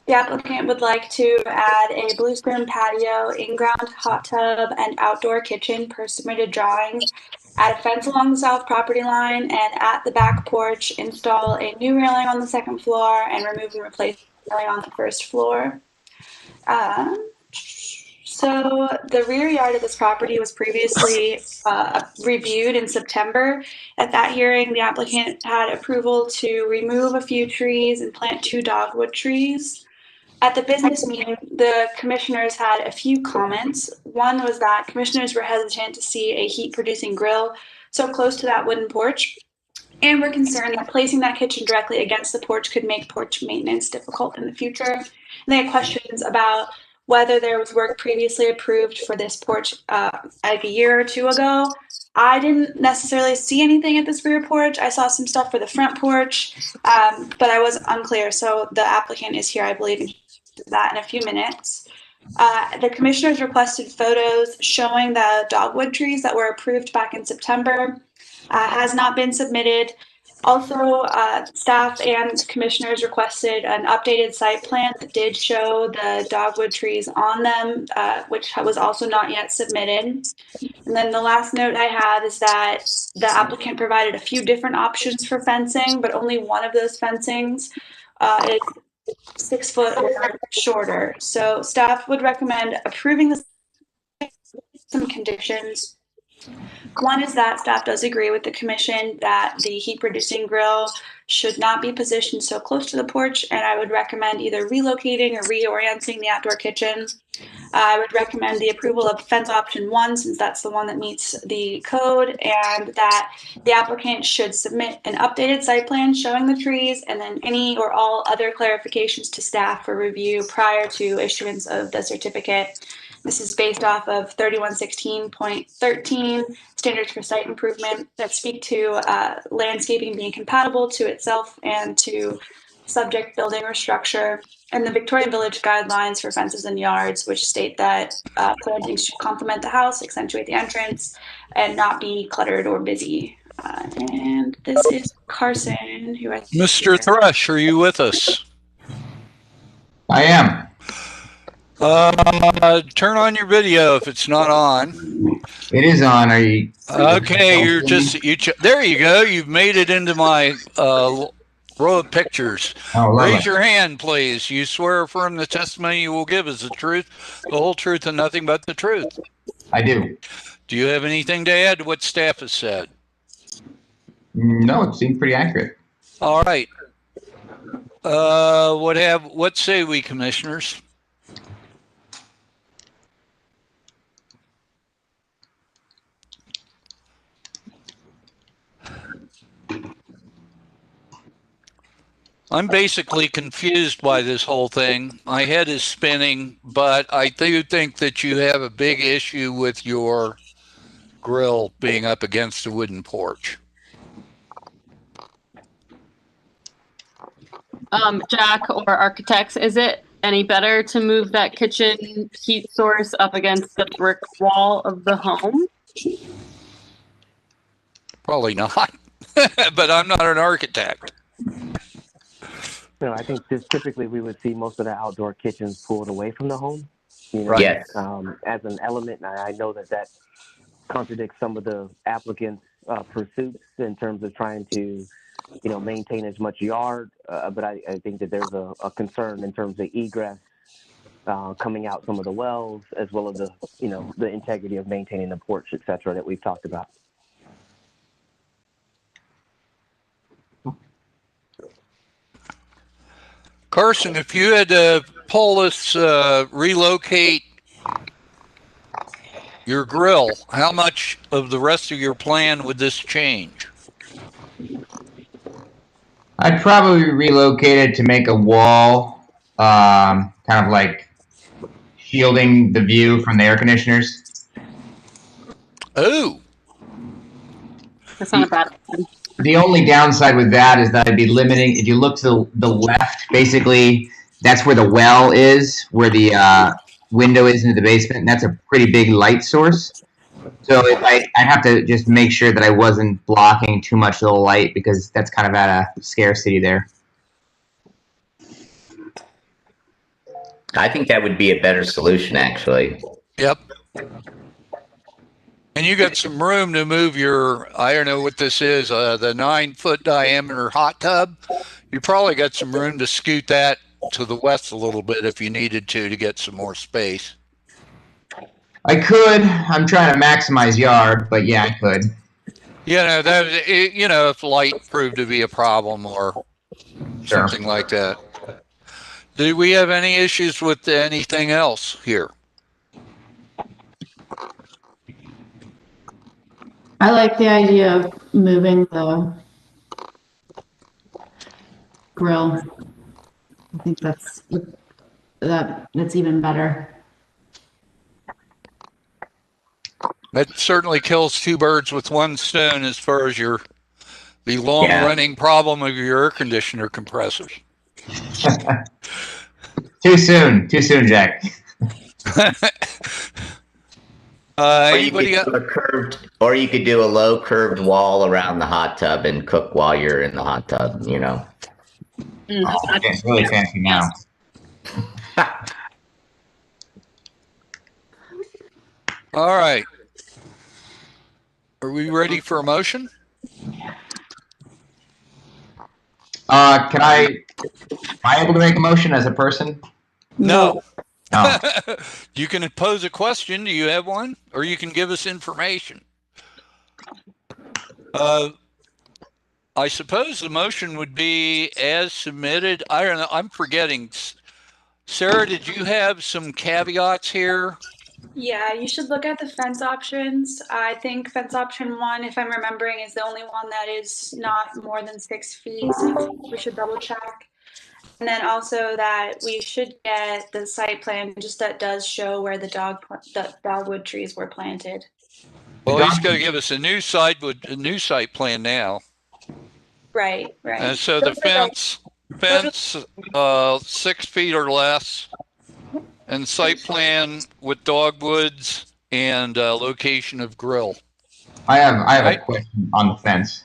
[SPEAKER 3] The applicant would like to add a blue spoon patio, in-ground hot tub, and outdoor kitchen per submitted drawings. Add a fence along the south property line, and at the back porch, install a new railing on the second floor and remove and replace the railing on the first floor. So the rear yard of this property was previously reviewed in September. At that hearing, the applicant had approval to remove a few trees and plant 2 dogwood trees. At the business meeting, the commissioners had a few comments. One was that commissioners were hesitant to see a heat-producing grill so close to that wooden porch, and were concerned that placing that kitchen directly against the porch could make porch maintenance difficult in the future. And they had questions about whether there was work previously approved for this porch like a year or 2 ago. I didn't necessarily see anything at this rear porch. I saw some stuff for the front porch, but I was unclear. So the applicant is here, I believe, and that in a few minutes. The commissioners requested photos showing the dogwood trees that were approved back in September. Has not been submitted. Also, staff and commissioners requested an updated site plan that did show the dogwood trees on them, which was also not yet submitted. And then the last note I have is that the applicant provided a few different options for fencing, but only one of those fencings is 6 foot or shorter. So staff would recommend approving some conditions. One is that staff does agree with the commission that the heat producing grill should not be positioned so close to the porch, and I would recommend either relocating or reorienting the outdoor kitchen. I would recommend the approval of fence option 1, since that's the one that meets the code, and that the applicant should submit an updated site plan showing the trees, and then any or all other clarifications to staff for review prior to issuance of the certificate. This is based off of 3116.13 standards for site improvement that speak to landscaping being compatible to itself and to subject building or structure, and the Victorian Village guidelines for fences and yards, which state that plantings should complement the house, accentuate the entrance, and not be cluttered or busy. And this is Carson, who I think
[SPEAKER 1] Mr. Thrush, are you with us?
[SPEAKER 12] I am.
[SPEAKER 1] Turn on your video if it's not on.
[SPEAKER 12] It is on. Are you?
[SPEAKER 1] Okay, there you go. You've made it into my row of pictures.
[SPEAKER 12] Oh,
[SPEAKER 1] Raise your hand, please. You swear or affirm the testimony you will give is the truth, the whole truth, and nothing but the truth.
[SPEAKER 12] I do.
[SPEAKER 1] Do you have anything to add to what staff has said?
[SPEAKER 12] No, it seemed pretty accurate.
[SPEAKER 1] All right. What say we, commissioners? I'm basically confused by this whole thing. My head is spinning, but I do think that you have a big issue with your grill being up against a wooden porch.
[SPEAKER 4] Jack or architects, is it any better to move that kitchen heat source up against the brick wall of the home?
[SPEAKER 1] Probably not. but I'm not an architect.
[SPEAKER 5] No, I think just typically we would see most of the outdoor kitchens pulled away from the home, you know,
[SPEAKER 6] Right. Yes.
[SPEAKER 5] as an element. And I know that contradicts some of the applicants' pursuits in terms of trying to, you know, maintain as much yard. But I think that there's a concern in terms of egress coming out some of the wells, as well as the, you know, the integrity of maintaining the porch, et cetera, that we've talked about.
[SPEAKER 1] Carson, if you had to pull this, relocate your grill, how much of the rest of your plan would this change?
[SPEAKER 12] I'd probably relocate it to make a wall, kind of like shielding the view from the air conditioners.
[SPEAKER 1] Oh,
[SPEAKER 4] That's not a bad one.
[SPEAKER 12] The only downside with that is that I'd be limiting. If you look to the left, basically that's where the well is, where the window is into the basement, and that's a pretty big light source. So if I'd have to just make sure that I wasn't blocking too much of the light, because that's kind of at a scarcity there.
[SPEAKER 6] I think that would be a better solution, actually.
[SPEAKER 1] yep. And you got some room to move your, I don't know what this is, the 9-foot diameter hot tub. You probably got some room to scoot that to the west a little bit if you needed to get some more space.
[SPEAKER 12] I could. I'm trying to maximize yard, but yeah, I could.
[SPEAKER 1] You know, if light proved to be a problem or
[SPEAKER 12] Sure.
[SPEAKER 1] something like that. Do we have any issues with anything else here?
[SPEAKER 7] I like the idea of moving the grill. I think that's even better.
[SPEAKER 1] That certainly kills two birds with one stone as far as the long-running problem of your air conditioner compressors.
[SPEAKER 12] Too soon, Jack.
[SPEAKER 6] Or you could do a low curved wall around the hot tub and cook while you're in the hot tub, you know.
[SPEAKER 12] Oh, it's really fancy now.
[SPEAKER 1] All right. Are we ready for a motion?
[SPEAKER 12] Am I able to make a motion as a person?
[SPEAKER 1] No.
[SPEAKER 12] No.
[SPEAKER 1] You can pose a question. Do you have one? Or you can give us information. I suppose the motion would be as submitted. I don't know. I'm forgetting. Sarah, did you have some caveats here?
[SPEAKER 3] Yeah, you should look at the fence options. I think fence option 1, if I'm remembering, is the only one that is not more than 6 feet. So we should double check. And then also that we should get the site plan just that does show where the dogwood trees were planted.
[SPEAKER 1] Well, he's going to give us a new site plan now.
[SPEAKER 3] Right.
[SPEAKER 1] And so the fence, 6 feet or less, and site plan with dogwoods and location of grill.
[SPEAKER 12] I have a question on the fence.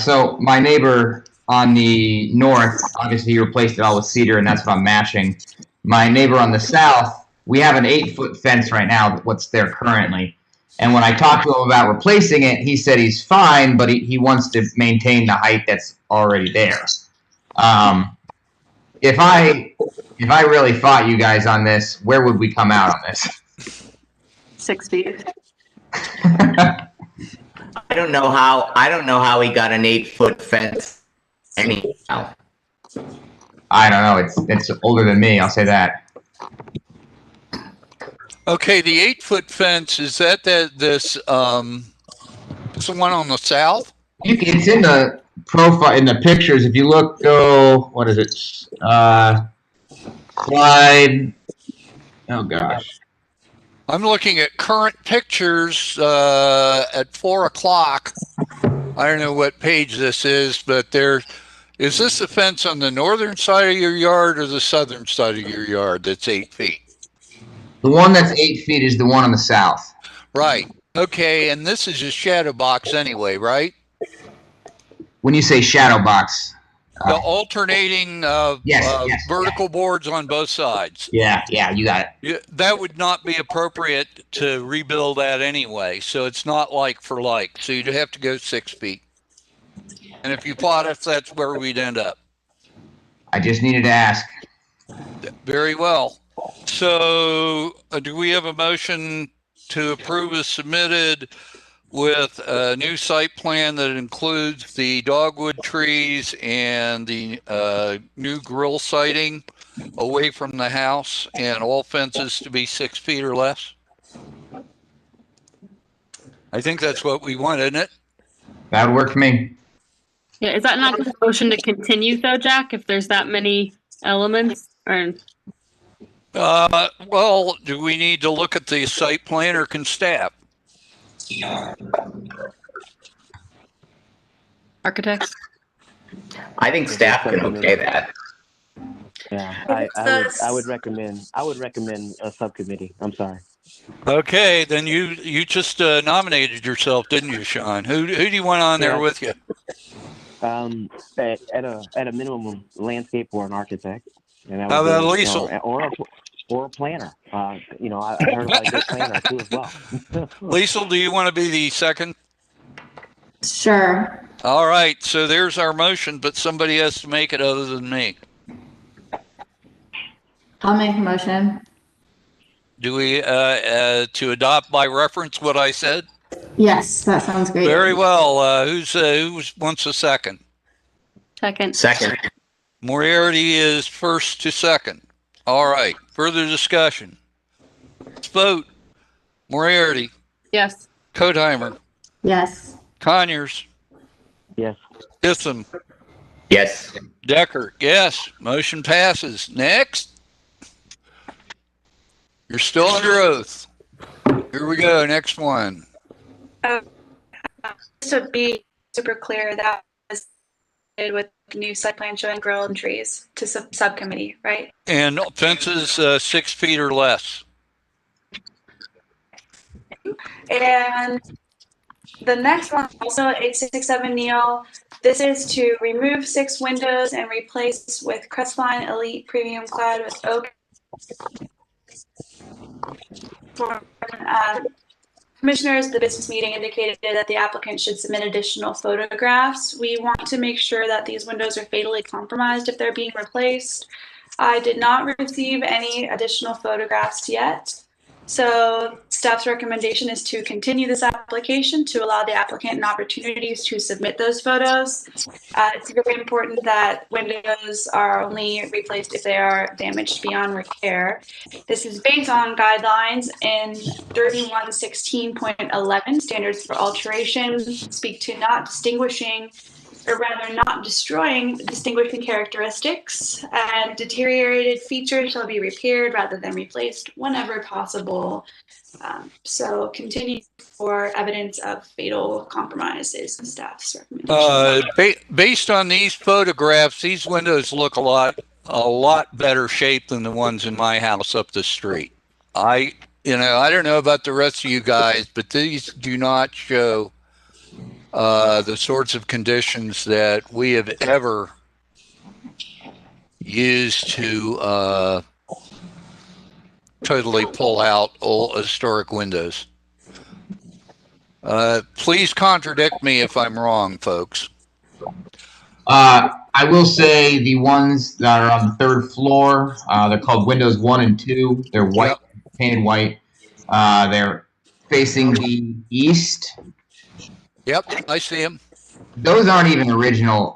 [SPEAKER 12] So my neighbor on the north, obviously he replaced it all with cedar, and that's what I'm matching. My neighbor on the south, we have an 8-foot fence right now, what's there currently. And when I talked to him about replacing it, he said he's fine, but he wants to maintain the height that's already there. If I really fought you guys on this, where would we come out on this?
[SPEAKER 4] 6 feet.
[SPEAKER 6] I don't know how he got an 8-foot fence anyhow.
[SPEAKER 12] I don't know. It's older than me. I'll say that.
[SPEAKER 1] Okay, the 8-foot fence, is that this it's the one on the south?
[SPEAKER 12] It's in the profile in the pictures. If you look, what is it? Slide. Oh gosh.
[SPEAKER 1] I'm looking at current pictures at 4 o'clock. I don't know what page this is, but is this the fence on the northern side of your yard or the southern side of your yard that's 8 feet?
[SPEAKER 12] The one that's 8 feet is the one on the south.
[SPEAKER 1] Right. Okay, and this is a shadow box anyway, right?
[SPEAKER 12] When you say shadow box,
[SPEAKER 1] The alternating
[SPEAKER 12] yes,
[SPEAKER 1] vertical boards on both sides.
[SPEAKER 12] yeah, you got it.
[SPEAKER 1] That would not be appropriate to rebuild that anyway. So it's not like for like. So you'd have to go 6 feet. And if you plot us, that's where we'd end up.
[SPEAKER 12] I just needed to ask.
[SPEAKER 1] Very well. So do we have a motion to approve as submitted with a new site plan that includes the dogwood trees and the new grill siting away from the house and all fences to be 6 feet or less? I think that's what we want, isn't it?
[SPEAKER 12] That would work for me.
[SPEAKER 4] Yeah, is that not a motion to continue though, Jack, if there's that many elements? Or
[SPEAKER 1] well, do we need to look at the site plan or can staff?
[SPEAKER 4] Architects?
[SPEAKER 6] I think staff can okay that.
[SPEAKER 5] Yeah, I would recommend a subcommittee. I'm sorry.
[SPEAKER 1] Okay, then you just nominated yourself, didn't you, Sean? Who do you want on there with you?
[SPEAKER 5] At a minimum, landscape or an architect. And
[SPEAKER 1] how about Lisa?
[SPEAKER 5] Or a planner. You know, I heard about a good planner too as well.
[SPEAKER 1] Lisa, do you want to be the second?
[SPEAKER 7] Sure.
[SPEAKER 1] All right, so there's our motion, but somebody has to make it other than me.
[SPEAKER 7] I'll make a motion.
[SPEAKER 1] Do we to adopt by reference what I said?
[SPEAKER 7] Yes, that sounds great.
[SPEAKER 1] Very well. Who wants a second?
[SPEAKER 4] Second.
[SPEAKER 1] Moriarty is first to second. All right. Further discussion. Let's vote. Moriarty.
[SPEAKER 4] Yes.
[SPEAKER 1] Kodheimer.
[SPEAKER 7] Yes.
[SPEAKER 1] Conyers.
[SPEAKER 5] Yes.
[SPEAKER 1] Itham.
[SPEAKER 6] Yes.
[SPEAKER 1] Decker. Yes. Motion passes. Next. You're still under oath. Here we go. Next one.
[SPEAKER 3] Just to be super clear, that was with the new site plan showing grill and trees to subcommittee, right?
[SPEAKER 1] And fences 6 feet or less.
[SPEAKER 3] And the next one, also 8667 Neil. This is to remove 6 windows and replace with Crestline Elite Premium Clad with oak. For commissioners, the business meeting indicated that the applicant should submit additional photographs. We want to make sure that these windows are fatally compromised if they're being replaced. I did not receive any additional photographs yet. So staff's recommendation is to continue this application to allow the applicant opportunities to submit those photos. It's very important that windows are only replaced if they are damaged beyond repair. This is based on guidelines in 3116.11, standards for alteration, speak to not distinguishing or rather not destroying distinguishing characteristics, and deteriorated features shall be repaired rather than replaced whenever possible. So continue for evidence of fatal compromise is the staff's recommendation.
[SPEAKER 1] Based on these photographs, these windows look a lot better shape than the ones in my house up the street. I don't know about the rest of you guys, but these do not show the sorts of conditions that we have ever used to totally pull out old historic windows. Please contradict me if I'm wrong, folks.
[SPEAKER 12] I will say the ones that are on the 3rd floor, they're called windows 1 and 2. They're white, painted white. They're facing the east.
[SPEAKER 1] Yep, I see them.
[SPEAKER 12] Those aren't even original.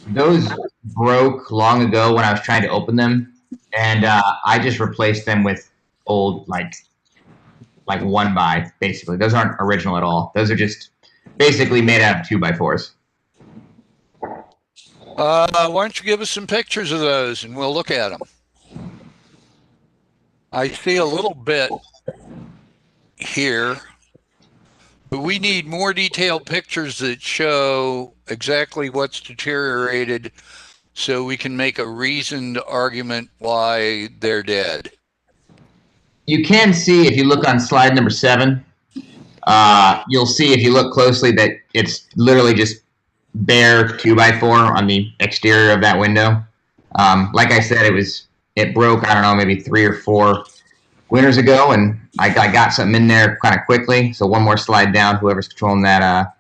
[SPEAKER 12] Those broke long ago when I was trying to open them, and I just replaced them with old like 1x, basically. Those aren't original at all. Those are just basically made out of 2x4s.
[SPEAKER 1] Why don't you give us some pictures of those and we'll look at them. I see a little bit here, but we need more detailed pictures that show exactly what's deteriorated so we can make a reasoned argument why they're dead.
[SPEAKER 12] You can see, if you look on slide number 7, You'll see if you look closely that it's literally just bare 2x4 on the exterior of that window. Like I said, it broke, I don't know, maybe 3 or 4 winters ago, and I got something in there kind of quickly. So one more slide down, whoever's controlling that.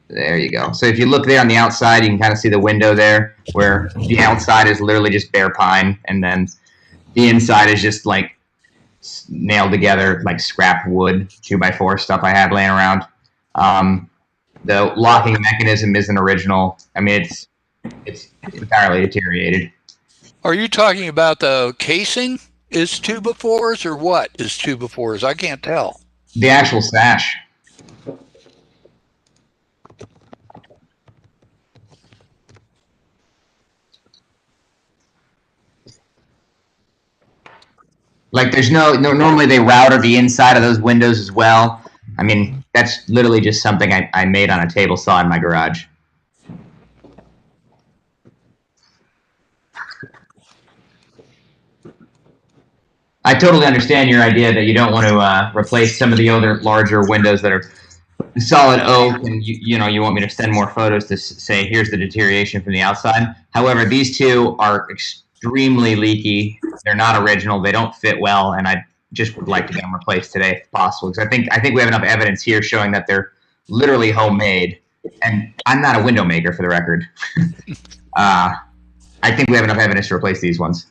[SPEAKER 12] There you go. So if you look there on the outside, you can kind of see the window there, where the outside is literally just bare pine, and then the inside is just like nailed together like scrap wood 2x4 stuff I had laying around. The locking mechanism isn't original. I mean, it's entirely deteriorated.
[SPEAKER 1] Are you talking about the casing is 2x4s or what is 2x4s? I can't tell.
[SPEAKER 12] The actual sash. Like there's normally they router the inside of those windows as well. I mean, that's literally just something I made on a table saw in my garage. I totally understand your idea that you don't want to replace some of the other larger windows that are solid oak, and you want me to send more photos to say here's the deterioration from the outside. However, these two are extremely leaky. They're not original. They don't fit well, and I just would like to get them replaced today if possible. Because I think we have enough evidence here showing that they're literally homemade. And I'm not a window maker, for the record. I think we have enough evidence to replace these ones.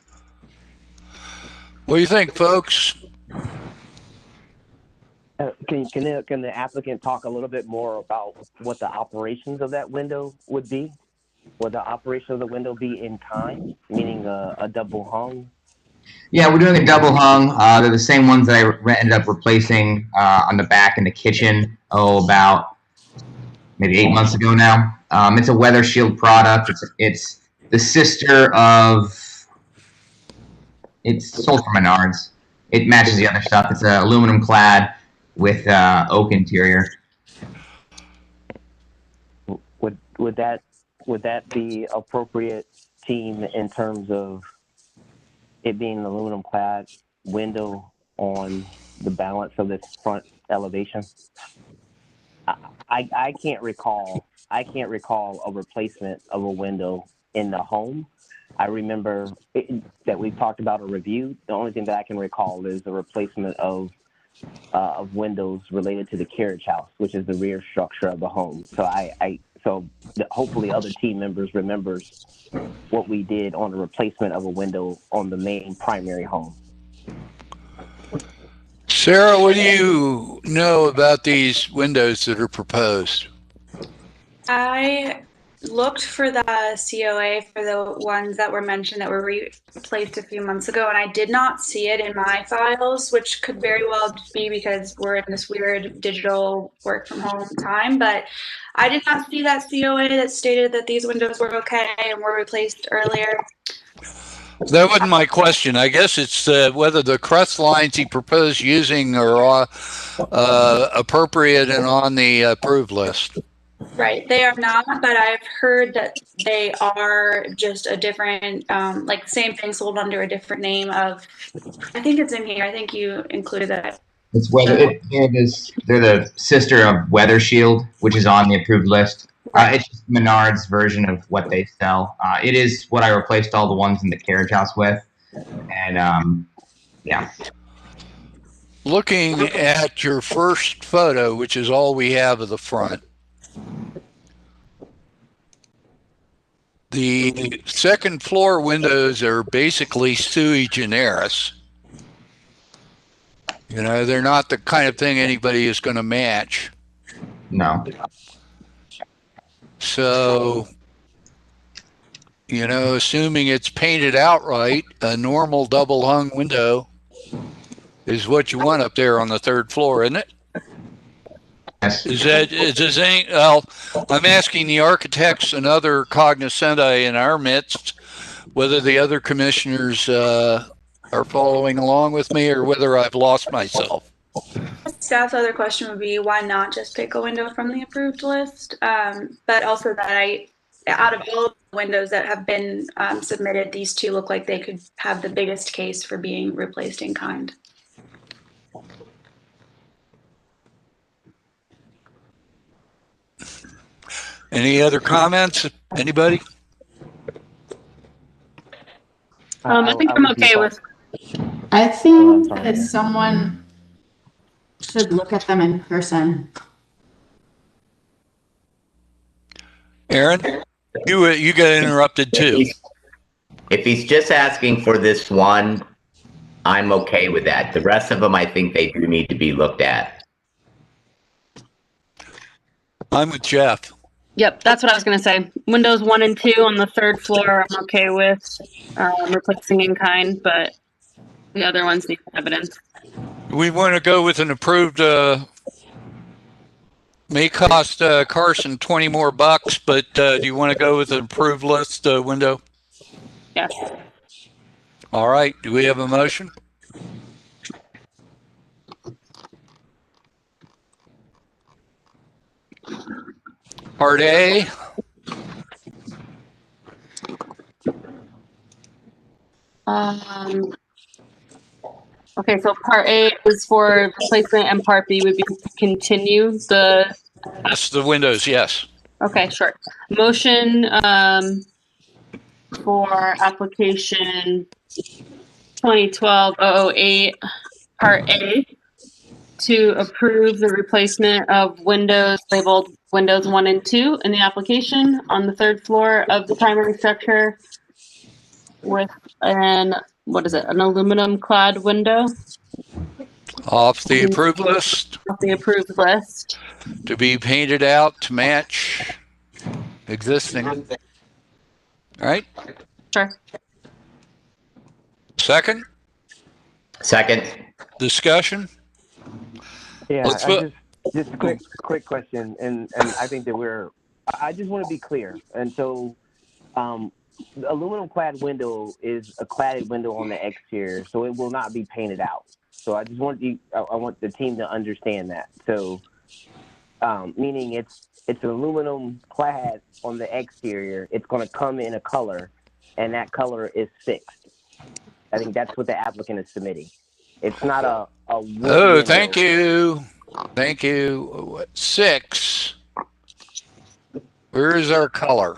[SPEAKER 1] What do you think, folks?
[SPEAKER 5] Can the applicant talk a little bit more about what the operations of that window would be? Would the operation of the window be in kind, meaning a double hung?
[SPEAKER 12] Yeah, we're doing a double hung. They're the same ones that I ended up replacing on the back in the kitchen, about maybe 8 months ago now. It's a weather shield product. It's the sister of... It's sold from Menards. It matches the other stuff. It's aluminum clad with oak interior.
[SPEAKER 5] Would that be appropriate, team, in terms of it being an aluminum clad window on the balance of this front elevation? I can't recall a replacement of a window in the home. I remember that we talked about a review. The only thing that I can recall is the replacement of windows related to the carriage house, which is the rear structure of the home. So hopefully other team members remembers what we did on the replacement of a window on the main primary home.
[SPEAKER 1] Sarah, what do you know about these windows that are proposed?
[SPEAKER 3] I looked for the COA for the ones that were mentioned that were replaced a few months ago, and I did not see it in my files, which could very well be because we're in this weird digital work from home time, but I did not see that COA that stated that these windows were okay and were replaced earlier.
[SPEAKER 1] That wasn't my question. I guess it's whether the crust lines he proposed using are appropriate and on the approved list.
[SPEAKER 3] Right, they are not, but I've heard that they are just a different, like same thing sold under a different name of, I think it's in here. I think you included that.
[SPEAKER 12] It's they're the sister of Weather Shield, which is on the approved list. It's just Menards' version of what they sell. It is what I replaced all the ones in the carriage house with, and yeah.
[SPEAKER 1] Looking at your first photo, which is all we have of the front, the second floor windows are basically sui generis. You know, they're not the kind of thing anybody is going to match.
[SPEAKER 12] No.
[SPEAKER 1] So, you know, assuming it's painted outright, a normal double hung window is what you want up there on the third floor, isn't it? Well, I'm asking the architects and other cognoscenti in our midst whether the other commissioners are following along with me or whether I've lost myself.
[SPEAKER 3] Staff's other question would be why not just pick a window from the approved list? But also that out of all the windows that have been submitted, these two look like they could have the biggest case for being replaced in kind.
[SPEAKER 1] Any other comments? Anybody?
[SPEAKER 4] I think I'm okay with.
[SPEAKER 7] I
[SPEAKER 5] Oh, I'm
[SPEAKER 7] think
[SPEAKER 5] sorry,
[SPEAKER 7] that
[SPEAKER 5] Mayor.
[SPEAKER 7] someone should look at them in person.
[SPEAKER 1] Aaron, you got interrupted too.
[SPEAKER 6] If he's just asking for this one, I'm okay with that. The rest of them, I think they do need to be looked at.
[SPEAKER 1] I'm with Jeff.
[SPEAKER 4] Yep, that's what I was going to say. Windows 1 and 2 on the third floor, I'm okay with replacing in kind, but the other ones need evidence.
[SPEAKER 1] We want to go with an approved, may cost Carson 20 more bucks, but do you want to go with an approved list window?
[SPEAKER 4] Yes.
[SPEAKER 1] All right. Do we have a motion? Part A.
[SPEAKER 4] Okay, so part A is for replacement and part B would be continue the.
[SPEAKER 1] That's the windows, yes.
[SPEAKER 4] Okay, sure. Motion for application 2012-008 part A to approve the replacement of windows labeled Windows 1 and 2 in the application on the third floor of the primary structure with an aluminum clad window
[SPEAKER 1] Off the approved list.
[SPEAKER 4] off the approved list.
[SPEAKER 1] To be painted out to match existing. All right.
[SPEAKER 4] Sure.
[SPEAKER 1] Second.
[SPEAKER 6] Second.
[SPEAKER 1] Discussion.
[SPEAKER 5] Yeah,
[SPEAKER 1] Let's
[SPEAKER 5] just a quick question, and I think that I just want to be clear. And so, the aluminum clad window is a cladded window on the exterior, so it will not be painted out. So I just want I want the team to understand that. So, meaning it's an aluminum clad on the exterior. It's going to come in a color, and that color is fixed. I think that's what the applicant is submitting. It's not a wood window.
[SPEAKER 1] Thank you. Thank you. 6. Where is our color?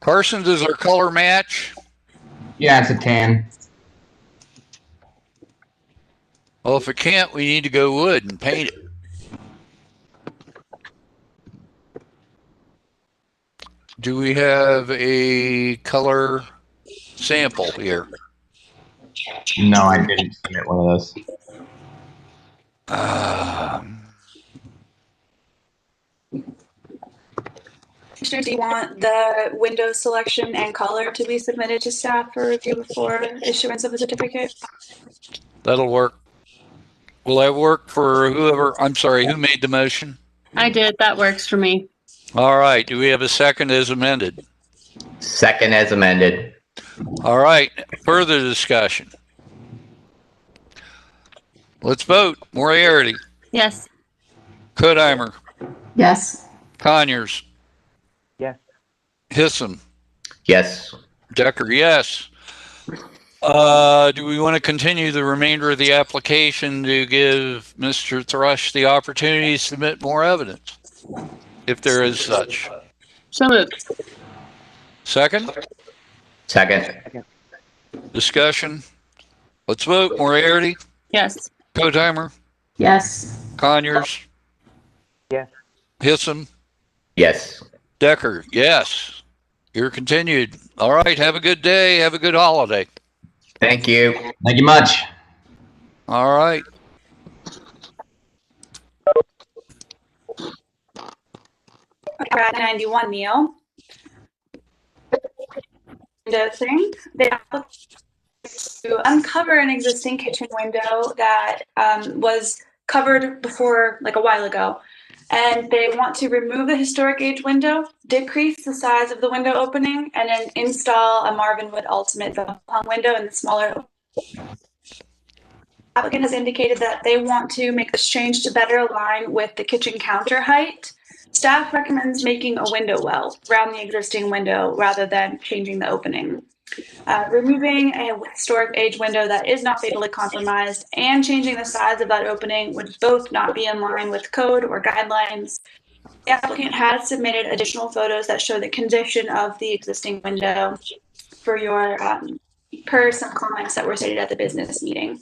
[SPEAKER 1] Carson, does our color match?
[SPEAKER 12] Yeah, it's a tan.
[SPEAKER 1] Well, if it can't, we need to go wood and paint it. Do we have a color sample here?
[SPEAKER 12] No, I didn't submit one of those.
[SPEAKER 3] Commissioner, do you want the window selection and color to be submitted to staff for review before issuance of a certificate?
[SPEAKER 1] That'll work. Will that work for whoever? I'm sorry, who made the motion?
[SPEAKER 4] I did. That works for me.
[SPEAKER 1] All right. Do we have a second as amended?
[SPEAKER 6] Second as amended.
[SPEAKER 1] All right. Further discussion. Let's vote. Moriarty.
[SPEAKER 4] Yes.
[SPEAKER 1] Kodheimer.
[SPEAKER 7] Yes.
[SPEAKER 1] Conyers.
[SPEAKER 5] Yes.
[SPEAKER 1] Hissom.
[SPEAKER 6] Yes.
[SPEAKER 1] Decker, yes. Do we want to continue the remainder of the application to give Mr. Thrush the opportunity to submit more evidence, if there is such?
[SPEAKER 4] So moved.
[SPEAKER 1] Second?
[SPEAKER 6] Second.
[SPEAKER 1] Discussion? Let's vote. Moriarty?
[SPEAKER 4] Yes.
[SPEAKER 1] Kodheimer?
[SPEAKER 7] Yes.
[SPEAKER 1] Conyers?
[SPEAKER 5] Yes.
[SPEAKER 1] Hissom?
[SPEAKER 6] Yes.
[SPEAKER 1] Decker, yes. You're continued. All right. Have a good day. Have a good holiday.
[SPEAKER 6] Thank you.
[SPEAKER 12] Thank you much.
[SPEAKER 1] All right.
[SPEAKER 3] We're at 91, Neil. Window thing. They have to uncover an existing kitchen window that was covered before, like a while ago. And they want to remove the historic age window, decrease the size of the window opening, and then install a Marvinwood Ultimate hung window in the smaller. Applicant has indicated that they want to make this change to better align with the kitchen counter height. Staff recommends making a window well around the existing window rather than changing the opening. Removing a historic age window that is not fatally compromised and changing the size of that opening would both not be in line with code or guidelines. The applicant has submitted additional photos that show the condition of the existing window for your, per some comments that were stated at the business meeting.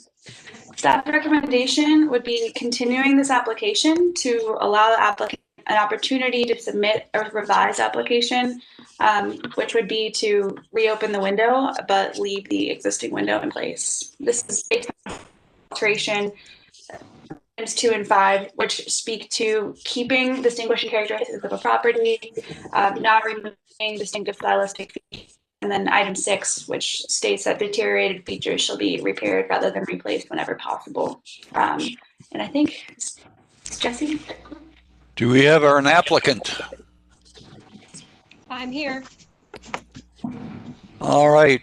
[SPEAKER 3] Staff recommendation would be continuing this application to allow the applicant an opportunity to submit a revised application, which would be to reopen the window but leave the existing window in place. This is based on alteration 2 and 5, which speak to keeping distinguishing characteristics of a property, not removing distinctive stylistic features. And then item 6, which states that deteriorated features shall be repaired rather than replaced whenever possible. And I think, Jesse?
[SPEAKER 1] Do we have an applicant?
[SPEAKER 13] I'm here.
[SPEAKER 1] All right.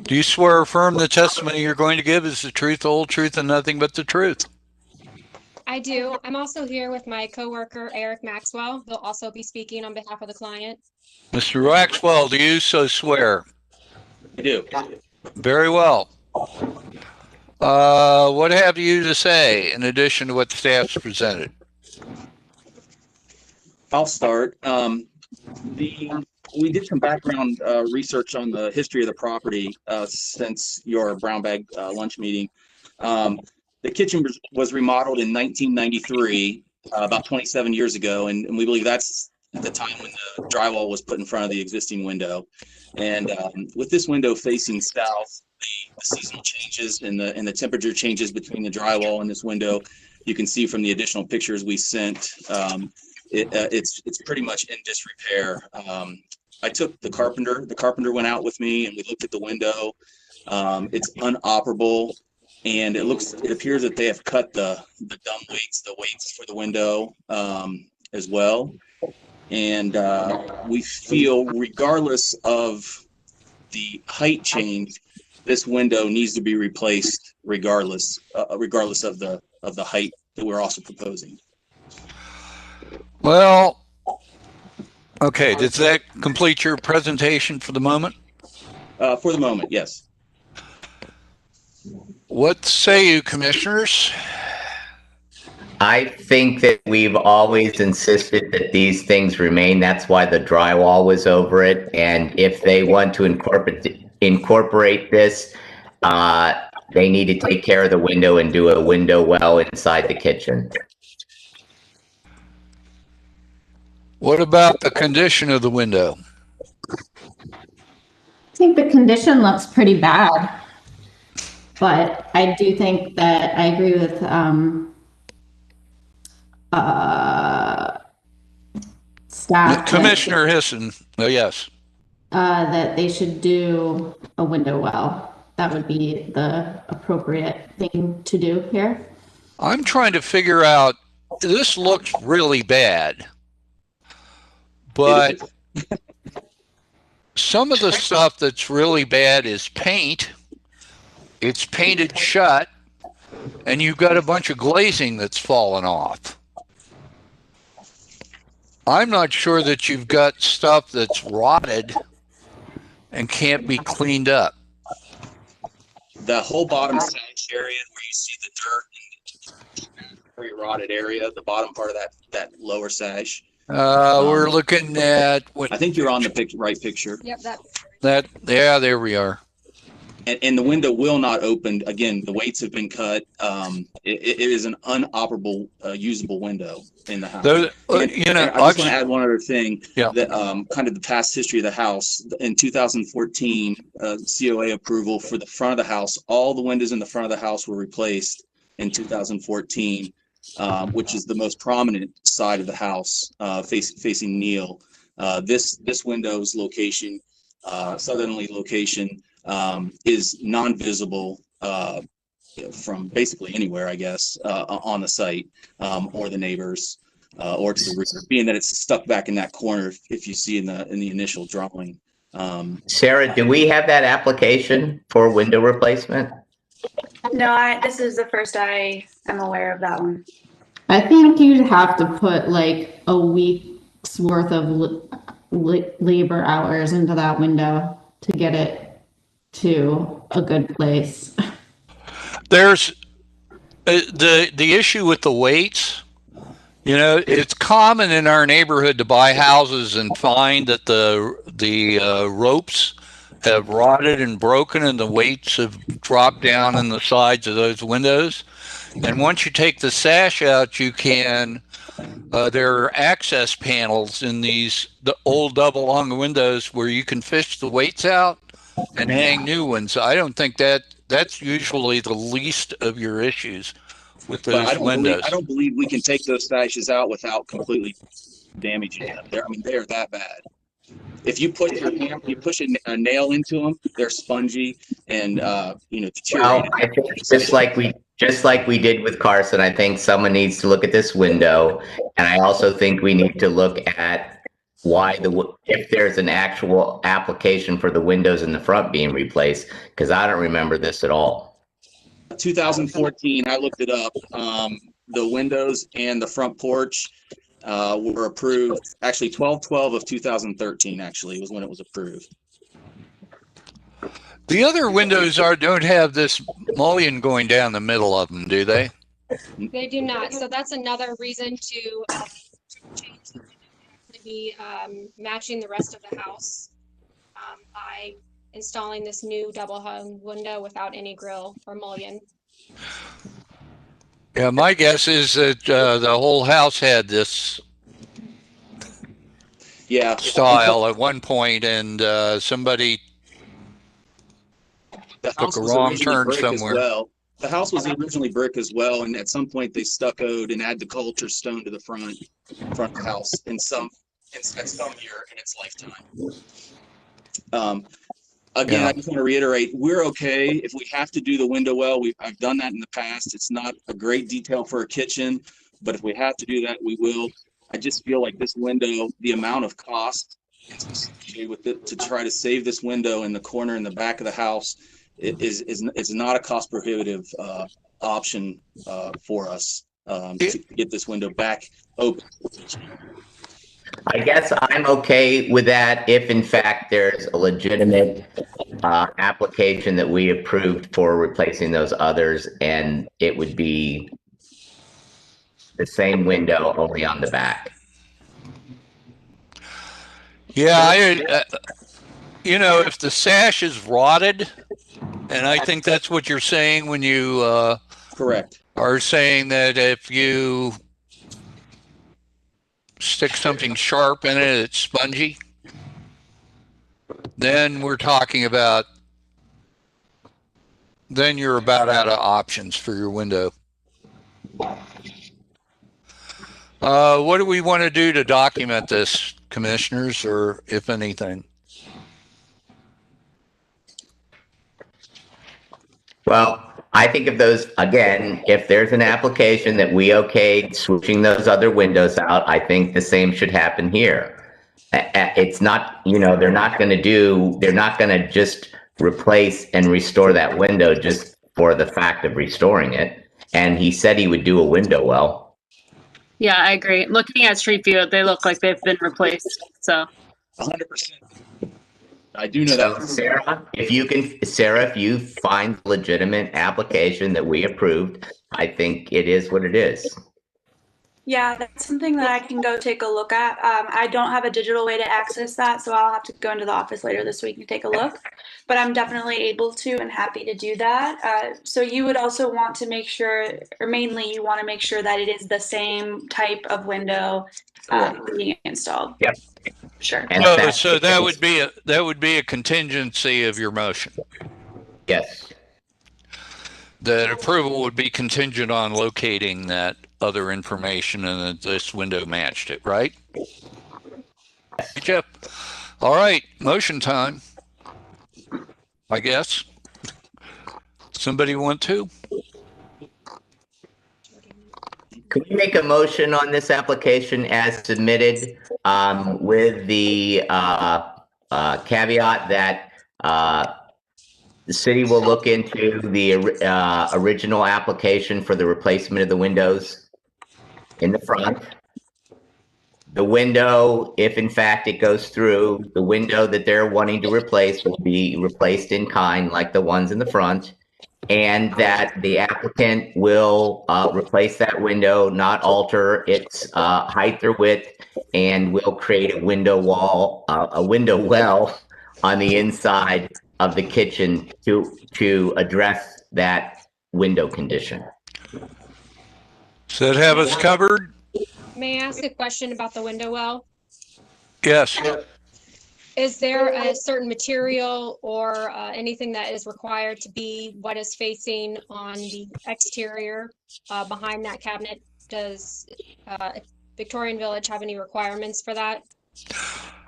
[SPEAKER 1] Do you swear or affirm the testimony you're going to give is the truth, the whole truth, and nothing but the truth?
[SPEAKER 13] I do. I'm also here with my coworker, Eric Maxwell. They'll also be speaking on behalf of the client.
[SPEAKER 1] Mr. Maxwell, do you so swear?
[SPEAKER 14] I do.
[SPEAKER 1] Very well. What have you to say in addition to what the staff's presented?
[SPEAKER 14] I'll start. We did some background research on the history of the property since your brown bag lunch meeting. The kitchen was remodeled in 1993, about 27 years ago, and we believe that's the time when the drywall was put in front of the existing window. And with this window facing south, the seasonal changes and the temperature changes between the drywall and this window, you can see from the additional pictures we sent. It's pretty much in disrepair. I took the carpenter went out with me and we looked at the window. It's unoperable, and it appears that they have cut the dumb weights, the weights for the window as well. And we feel, regardless of the height change, this window needs to be replaced regardless of the height that we're also proposing.
[SPEAKER 1] Well, okay. Does that complete your presentation for the moment?
[SPEAKER 14] For the moment, yes.
[SPEAKER 1] What say you, commissioners?
[SPEAKER 6] I think that we've always insisted that these things remain. That's why the drywall was over it. And if they want to incorporate this, they need to take care of the window and do a window well inside the kitchen.
[SPEAKER 1] What about the condition of the window?
[SPEAKER 7] I think the condition looks pretty bad, but I do think that I agree with staff.
[SPEAKER 1] Commissioner Hisson, oh yes.
[SPEAKER 7] That they should do a window well. That would be the appropriate thing to do here.
[SPEAKER 1] I'm trying to figure out, this looks really bad, but some of the stuff that's really bad is paint. It's painted shut, and you've got a bunch of glazing that's fallen off. I'm not sure that you've got stuff that's rotted and can't be cleaned up.
[SPEAKER 14] The whole bottom sash area where you see the dirt and very rotted area, the bottom part of that lower sash.
[SPEAKER 1] We're looking at what
[SPEAKER 14] I think you're on the right picture.
[SPEAKER 13] Yep,
[SPEAKER 1] yeah, there we are.
[SPEAKER 14] And the window will not open. Again, the weights have been cut. It is an unoperable, usable window in the house. I just want to add one other thing.
[SPEAKER 1] Yeah.
[SPEAKER 14] That kind of the past history of the house. In 2014, COA approval for the front of the house. All the windows in the front of the house were replaced in 2014, which is the most prominent side of the house, facing Neil. This window's location, southerly location, is non-visible from basically anywhere, I guess, on the site or the neighbors or to the rear, being that it's stuck back in that corner. If you see in the initial drawing.
[SPEAKER 6] Sarah, do we have that application for window replacement?
[SPEAKER 3] No, this is the first I am aware of that one.
[SPEAKER 7] I think you'd have to put like a week's worth of labor hours into that window to get it to a good place.
[SPEAKER 1] There's the issue with the weights. You know, it's common in our neighborhood to buy houses and find that the ropes have rotted and broken, and the weights have dropped down in the sides of those windows. And once you take the sash out, you can. There are access panels in the old double hung windows where you can fish the weights out and hang new ones. I don't think that's usually the least of your issues with
[SPEAKER 14] But
[SPEAKER 1] those windows.
[SPEAKER 14] I don't believe we can take those sashes out without completely damaging them. I mean, they're that bad. If you put you push a nail into them, they're spongy and deteriorated.
[SPEAKER 6] Well, I think just like we did with Carson, I think someone needs to look at this window, and I also think we need to look at why if there's an actual application for the windows in the front being replaced, because I don't remember this at all.
[SPEAKER 14] 2014, I looked it up. The windows and the front porch were approved. Actually, 12/12 of 2013 actually was when it was approved.
[SPEAKER 1] The other windows don't have this mullion going down the middle of them, do they?
[SPEAKER 13] They do not. So that's another reason to change the to be matching the rest of the house by installing this new double hung window without any grill or mullion.
[SPEAKER 1] Yeah, my guess is that the whole house had this style at one point, and somebody took a wrong turn somewhere.
[SPEAKER 14] Well. The house was originally brick as well, and at some point they stuccoed and added the culture stone to the front of the house at some year in its lifetime. Again, I just want to reiterate, we're okay if we have to do the window well. I've done that in the past. It's not a great detail for a kitchen, but if we have to do that, we will. I just feel like this window, the amount of cost with it to try to save this window in the corner in the back of the house is not a cost prohibitive option for us to get this window back open.
[SPEAKER 6] I guess I'm okay with that if in fact there's a legitimate application that we approved for replacing those others, and it would be the same window only on the back.
[SPEAKER 1] Yeah, if the sash is rotted, and I think that's what you're saying when you
[SPEAKER 14] correct
[SPEAKER 1] are saying that if you stick something sharp in it, it's spongy, then we're talking about, then you're about out of options for your window. What do we want to do to document this, commissioners, or if anything?
[SPEAKER 6] Well, I think if there's an application that we okayed switching those other windows out, I think the same should happen here. It's not, they're not going to just replace and restore that window just for the fact of restoring it. And he said he would do a window well.
[SPEAKER 4] Yeah, I agree. Looking at Street View, they look like they've been replaced. So
[SPEAKER 14] 100%. I do know that.
[SPEAKER 6] Sarah, if you find legitimate application that we approved, I think it is what it is.
[SPEAKER 3] Yeah, that's something that I can go take a look at. I don't have a digital way to access that, so I'll have to go into the office later this week and take a look. But I'm definitely able to and happy to do that. So you would also want to make sure, or mainly you want to make sure that it is the same type of window being installed.
[SPEAKER 6] Yep.
[SPEAKER 3] Sure.
[SPEAKER 1] So that would be a contingency of your motion.
[SPEAKER 6] Yes.
[SPEAKER 1] That approval would be contingent on locating that other information and that this window matched it, right? Jeff. All right, motion time. I guess. Somebody want to?
[SPEAKER 6] Can we make a motion on this application as submitted with the caveat that the city will look into the original application for the replacement of the windows? in the front. The window, if in fact it goes through, the window that they're wanting to replace will be replaced in kind like the ones in the front. And that the applicant will replace that window, not alter its height or width, and will create a window wall, a window well on the inside of the kitchen to address that window condition.
[SPEAKER 1] Does that have us covered?
[SPEAKER 13] May I ask a question about the window well?
[SPEAKER 1] Yes.
[SPEAKER 13] Is there a certain material or anything that is required to be what is facing on the exterior behind that cabinet? Does Victorian Village have any requirements for that?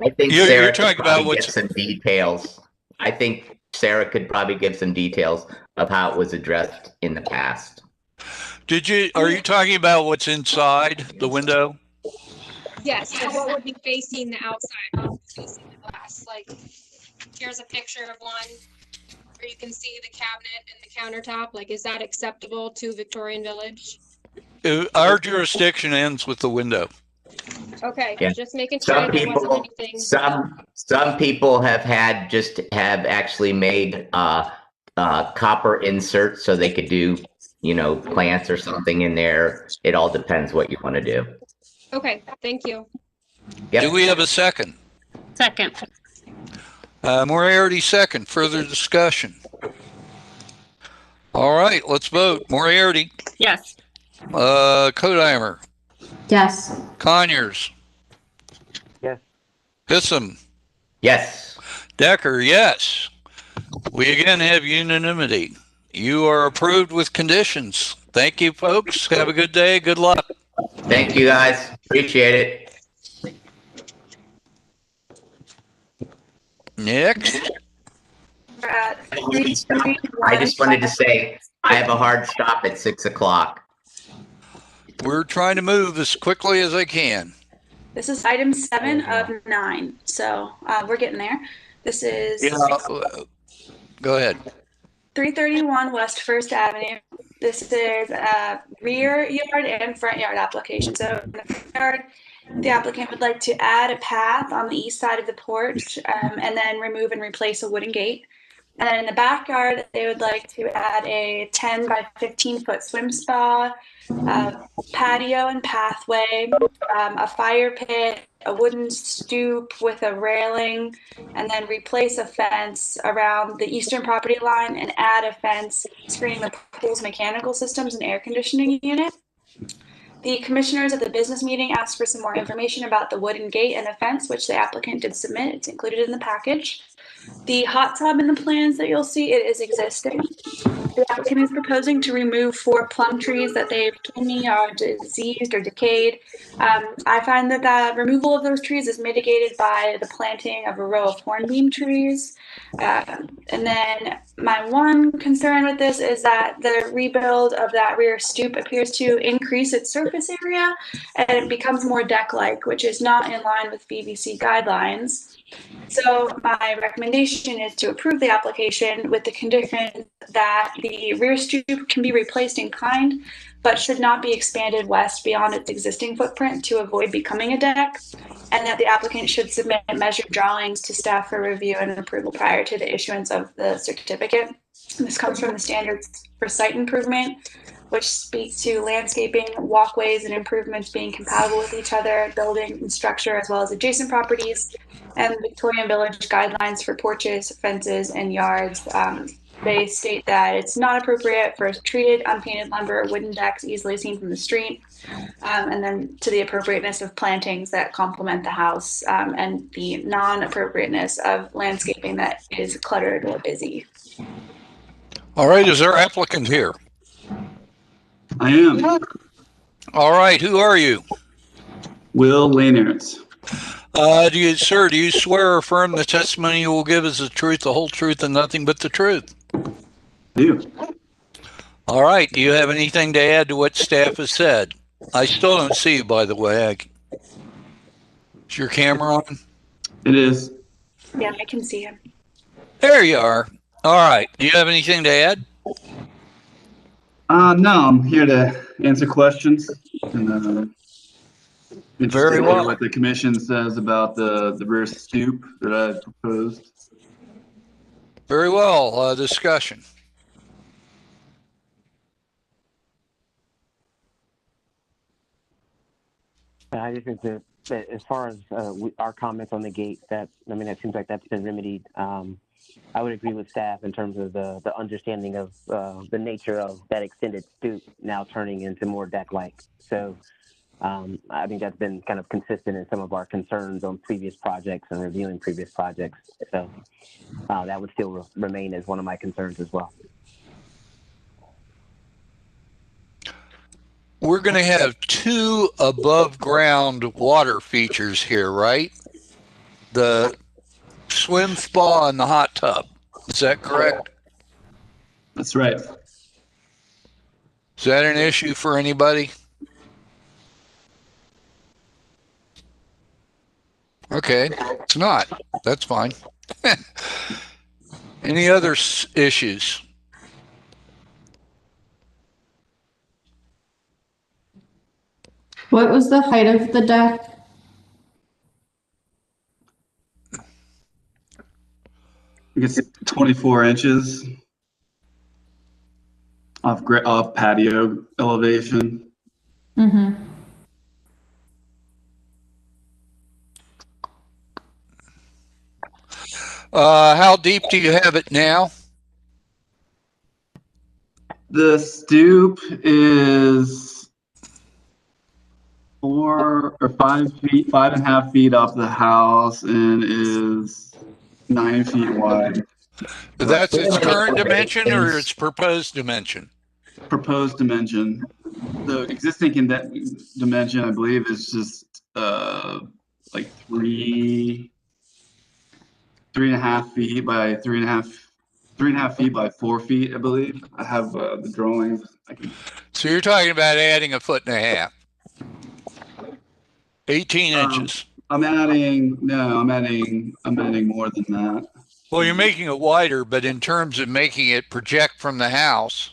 [SPEAKER 6] I think
[SPEAKER 1] You're
[SPEAKER 6] Sarah
[SPEAKER 1] talking
[SPEAKER 6] could
[SPEAKER 1] about
[SPEAKER 6] probably
[SPEAKER 1] what's-
[SPEAKER 6] get some details. I think Sarah could probably give some details of how it was addressed in the past.
[SPEAKER 1] Are you talking about what's inside the window?
[SPEAKER 13] Yes, so what would be facing the outside, what would be facing the glass? Like, here's a picture of one where you can see the cabinet and the countertop. Like, is that acceptable to Victorian Village?
[SPEAKER 1] Our jurisdiction ends with the window.
[SPEAKER 13] Okay,
[SPEAKER 6] Yeah.
[SPEAKER 13] just making sure
[SPEAKER 6] Some
[SPEAKER 13] there wasn't
[SPEAKER 6] people,
[SPEAKER 13] anything.
[SPEAKER 6] some people have actually made copper inserts so they could do, plants or something in there. It all depends what you want to do.
[SPEAKER 13] Okay, thank you.
[SPEAKER 6] Yep.
[SPEAKER 1] Do we have a second?
[SPEAKER 4] Second.
[SPEAKER 1] Moriarty second. Further discussion? All right, let's vote. Moriarty.
[SPEAKER 4] Yes.
[SPEAKER 1] Kodheimer.
[SPEAKER 7] Yes.
[SPEAKER 1] Conyers.
[SPEAKER 5] Yes.
[SPEAKER 1] Hissam.
[SPEAKER 6] Yes.
[SPEAKER 1] Decker, yes. We again have unanimity. You are approved with conditions. Thank you, folks. Have a good day. Good luck.
[SPEAKER 6] Thank you, guys. Appreciate it.
[SPEAKER 1] Next.
[SPEAKER 3] We're at
[SPEAKER 6] I just wanted to say I have a hard stop at 6 o'clock.
[SPEAKER 1] We're trying to move as quickly as I can.
[SPEAKER 3] This is item 7 of 9, so we're getting there. This is
[SPEAKER 1] Go ahead.
[SPEAKER 3] 331 West First Avenue. This is a rear yard and front yard application. So in the front yard, the applicant would like to add a path on the east side of the porch and then remove and replace a wooden gate. And then in the backyard, they would like to add a 10 by 15 foot swim spa, patio and pathway, a fire pit, a wooden stoop with a railing, and then replace a fence around the eastern property line and add a fence screening the pool's mechanical systems and air conditioning unit. The commissioners at the business meeting asked for some more information about the wooden gate and the fence, which the applicant did submit. It's included in the package. The hot tub in the plans that you'll see, it is existing. The applicant is proposing to remove 4 plum trees that they've told me are diseased or decayed. I find that the removal of those trees is mitigated by the planting of a row of hornbeam trees. And then my one concern with this is that the rebuild of that rear stoop appears to increase its surface area and it becomes more deck-like, which is not in line with BBC guidelines. So my recommendation is to approve the application with the condition that the rear stoop can be replaced in kind, but should not be expanded west beyond its existing footprint to avoid becoming a deck, and that the applicant should submit measured drawings to staff for review and approval prior to the issuance of the certificate. This comes from the standards for site improvement, which speak to landscaping, walkways, and improvements being compatible with each other, building and structure, as well as adjacent properties, and Victorian Village guidelines for porches, fences, and yards. They state that it's not appropriate for treated, unpainted lumber or wooden decks easily seen from the street, and then to the appropriateness of plantings that complement the house, and the non-appropriateness of landscaping that is cluttered or busy.
[SPEAKER 1] All right, is our applicant here?
[SPEAKER 15] I am.
[SPEAKER 1] All right, who are you?
[SPEAKER 15] Will Lainertz.
[SPEAKER 1] Do you swear or affirm the testimony you will give is the truth, the whole truth, and nothing but the truth?
[SPEAKER 15] I do.
[SPEAKER 1] All right, do you have anything to add to what staff has said? I still don't see you, by the way. Is your camera on?
[SPEAKER 15] It is.
[SPEAKER 3] Yeah, I can see him.
[SPEAKER 1] There you are. All right, do you have anything to add?
[SPEAKER 15] No, I'm here to answer questions and Interested
[SPEAKER 1] Very
[SPEAKER 15] to hear
[SPEAKER 1] well.
[SPEAKER 15] what the commission says about the rear stoop that I proposed.
[SPEAKER 1] Very well. Discussion.
[SPEAKER 5] I just think that as far as our comments on the gate, that seems like that's been remedied. I would agree with staff in terms of the understanding of the nature of that extended stoop now turning into more deck-like. So I think that's been kind of consistent in some of our concerns on previous projects and reviewing previous projects. So that would still remain as one of my concerns as well.
[SPEAKER 1] We're going to have 2 above ground water features here, right? The swim spa and the hot tub. Is that correct?
[SPEAKER 15] That's right.
[SPEAKER 1] Is that an issue for anybody? Okay, it's not. That's fine. Any other issues?
[SPEAKER 7] What was the height of the deck?
[SPEAKER 15] I guess 24 inches off patio elevation.
[SPEAKER 7] Mm-hmm.
[SPEAKER 1] How deep do you have it now?
[SPEAKER 15] The stoop is 4 or 5 feet, 5.5 feet off the house, and is 9 feet wide.
[SPEAKER 1] That's its current dimension or its proposed dimension?
[SPEAKER 15] Proposed dimension. The existing dimension, I believe, is just like 3.5 feet by 3.5 feet by 4 feet, I believe. I have the drawings.
[SPEAKER 1] So you're talking about adding 1.5 feet. 18 inches.
[SPEAKER 15] I'm adding more than that.
[SPEAKER 1] Well, you're making it wider, but in terms of making it project from the house,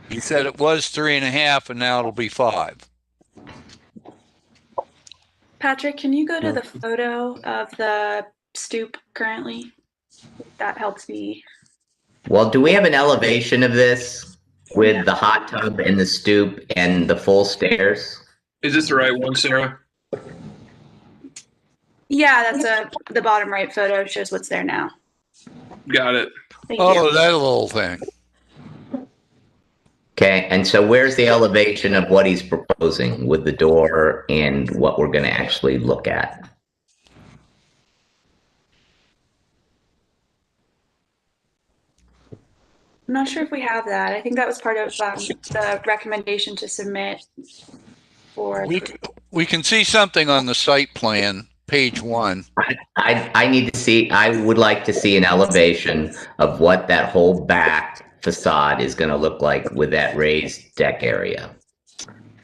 [SPEAKER 1] you said it was 3.5 and now it'll be 5.
[SPEAKER 3] Patrick, can you go to the photo of the stoop currently? That helps me.
[SPEAKER 6] Well, do we have an elevation of this with the hot tub and the stoop and the full stairs?
[SPEAKER 9] Is this the right one, Sarah?
[SPEAKER 3] Yeah, that's the bottom right photo shows what's there now.
[SPEAKER 9] Got it.
[SPEAKER 3] Thank you.
[SPEAKER 1] That little thing.
[SPEAKER 6] Okay, and so where's the elevation of what he's proposing with the door and what we're going to actually look at?
[SPEAKER 3] I'm not sure if we have that. I think that was part of the recommendation to submit for.
[SPEAKER 1] We can see something on the site plan, page 1.
[SPEAKER 6] I need to see, I would like to see an elevation of what that whole back facade is going to look like with that raised deck area.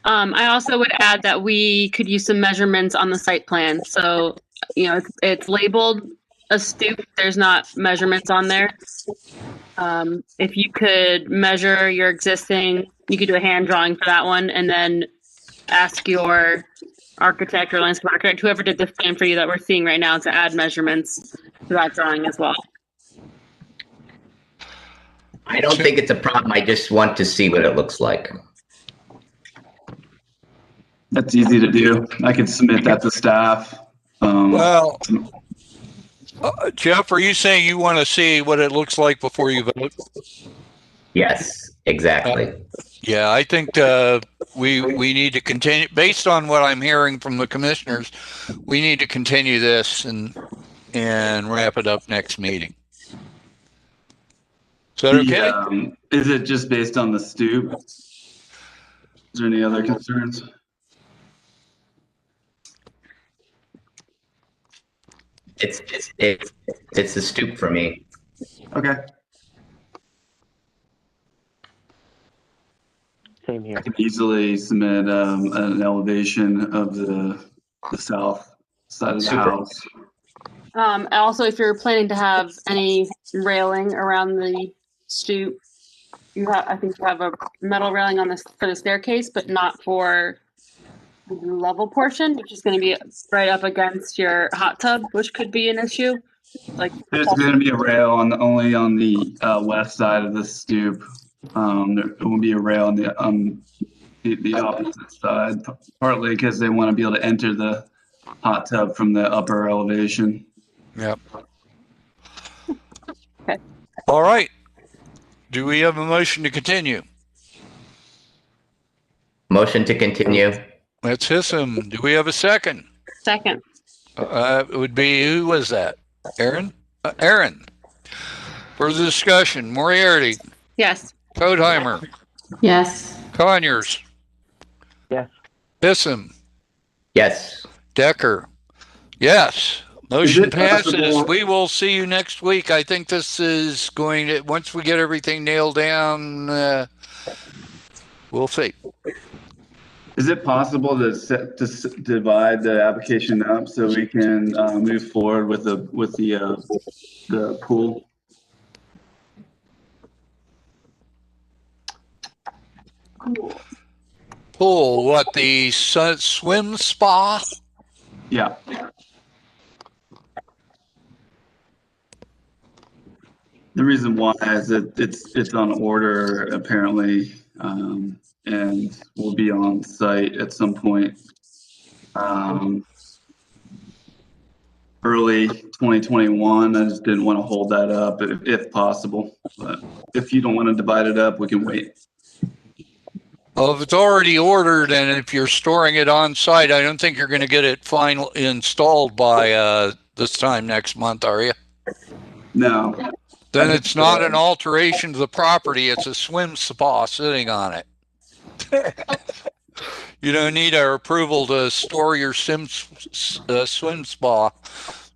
[SPEAKER 4] I also would add that we could use some measurements on the site plan. So, it's labeled a stoop. There's not measurements on there. If you could measure your existing, you could do a hand drawing for that one and then ask your architect or landscape architect, whoever did this plan for you that we're seeing right now, to add measurements to that drawing as well.
[SPEAKER 6] I don't think it's a problem. I just want to see what it looks like.
[SPEAKER 15] That's easy to do. I can submit that to staff.
[SPEAKER 1] Jeff, are you saying you want to see what it looks like before you vote?
[SPEAKER 6] Yes, exactly.
[SPEAKER 1] Yeah, I think we need to continue, based on what I'm hearing from the commissioners, we need to continue this and wrap it up next meeting. Is that okay?
[SPEAKER 15] Is it just based on the stoop? Is there any other concerns?
[SPEAKER 6] It's a stoop for me.
[SPEAKER 15] Okay.
[SPEAKER 5] Same here.
[SPEAKER 15] I can easily submit an elevation of the south side of the house.
[SPEAKER 4] Also, if you're planning to have any railing around the stoop, I think you have a metal railing for the staircase, but not for level portion, which is going to be right up against your hot tub, which could be an issue. Like
[SPEAKER 15] There's going to be a rail only on the west side of the stoop. There will be a rail on the opposite side, partly because they want to be able to enter the hot tub from the upper elevation.
[SPEAKER 1] Yep.
[SPEAKER 4] Okay.
[SPEAKER 1] All right. Do we have a motion to continue?
[SPEAKER 6] Motion to continue.
[SPEAKER 1] Let's hiss him. Do we have a second?
[SPEAKER 4] Second.
[SPEAKER 1] It would be, who was that? Aaron? Aaron. Further discussion. Moriarty.
[SPEAKER 4] Yes.
[SPEAKER 1] Kodheimer.
[SPEAKER 7] Yes.
[SPEAKER 1] Conyers.
[SPEAKER 5] Yes.
[SPEAKER 1] Bissum.
[SPEAKER 6] Yes.
[SPEAKER 1] Decker. Yes. Motion passes.
[SPEAKER 15] possible-
[SPEAKER 1] We will see you next week. I think this is going to, once we get everything nailed down, we'll see.
[SPEAKER 15] Is it possible to divide the application up so we can move forward with the pool?
[SPEAKER 1] Pool, what, the swim spa?
[SPEAKER 15] Yeah. The reason why is that it's on order apparently, and will be on site at some point. Early 2021. I just didn't want to hold that up if possible. But if you don't want to divide it up, we can wait.
[SPEAKER 1] Well, if it's already ordered and if you're storing it on site, I don't think you're going to get it final installed by this time next month, are you?
[SPEAKER 15] No.
[SPEAKER 1] Then it's not an alteration to the property. It's a swim spa sitting on it. You don't need our approval to store your swim spa.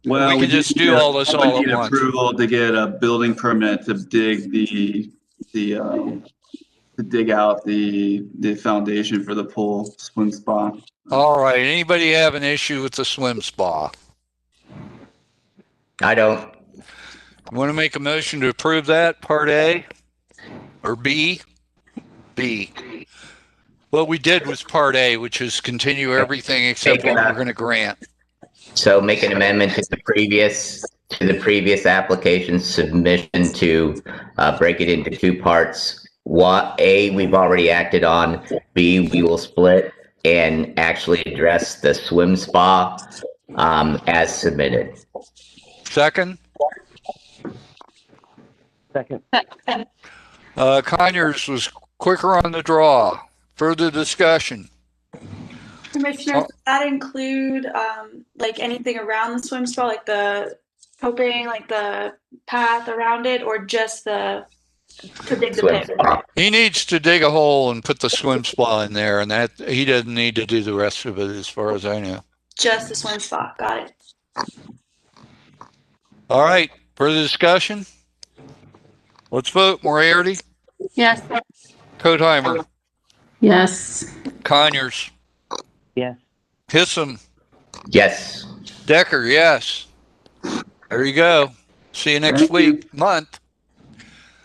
[SPEAKER 15] Well,
[SPEAKER 1] we can just do all this all at
[SPEAKER 15] need
[SPEAKER 1] once.
[SPEAKER 15] Approval to get a building permit to dig to dig out the foundation for the pool swim spa.
[SPEAKER 1] All right. Anybody have an issue with the swim spa?
[SPEAKER 6] I don't.
[SPEAKER 1] You want to make a motion to approve that, part A or B? B. What we did was part A, which is continue everything except what we're going to grant.
[SPEAKER 6] So make an amendment to the previous application submission to break it into two parts. What A we've already acted on. B we will split and actually address the swim spa as submitted.
[SPEAKER 1] Second.
[SPEAKER 5] Second.
[SPEAKER 1] Conyers was quicker on the draw. Further discussion.
[SPEAKER 3] Commissioners, does that include like anything around the swim spa, like the coping, like the path around it, or just to dig the pit?
[SPEAKER 1] He needs to dig a hole and put the swim spa in there, and that he doesn't need to do the rest of it, as far as I know.
[SPEAKER 3] Just the swim spa. Got it.
[SPEAKER 1] All right. Further discussion. Let's vote. Moriarty.
[SPEAKER 4] Yes.
[SPEAKER 1] Kodheimer.
[SPEAKER 7] Yes.
[SPEAKER 1] Conyers.
[SPEAKER 5] Yes.
[SPEAKER 1] Hissam.
[SPEAKER 6] Yes.
[SPEAKER 1] Decker. Yes. There you go. See you next week, month.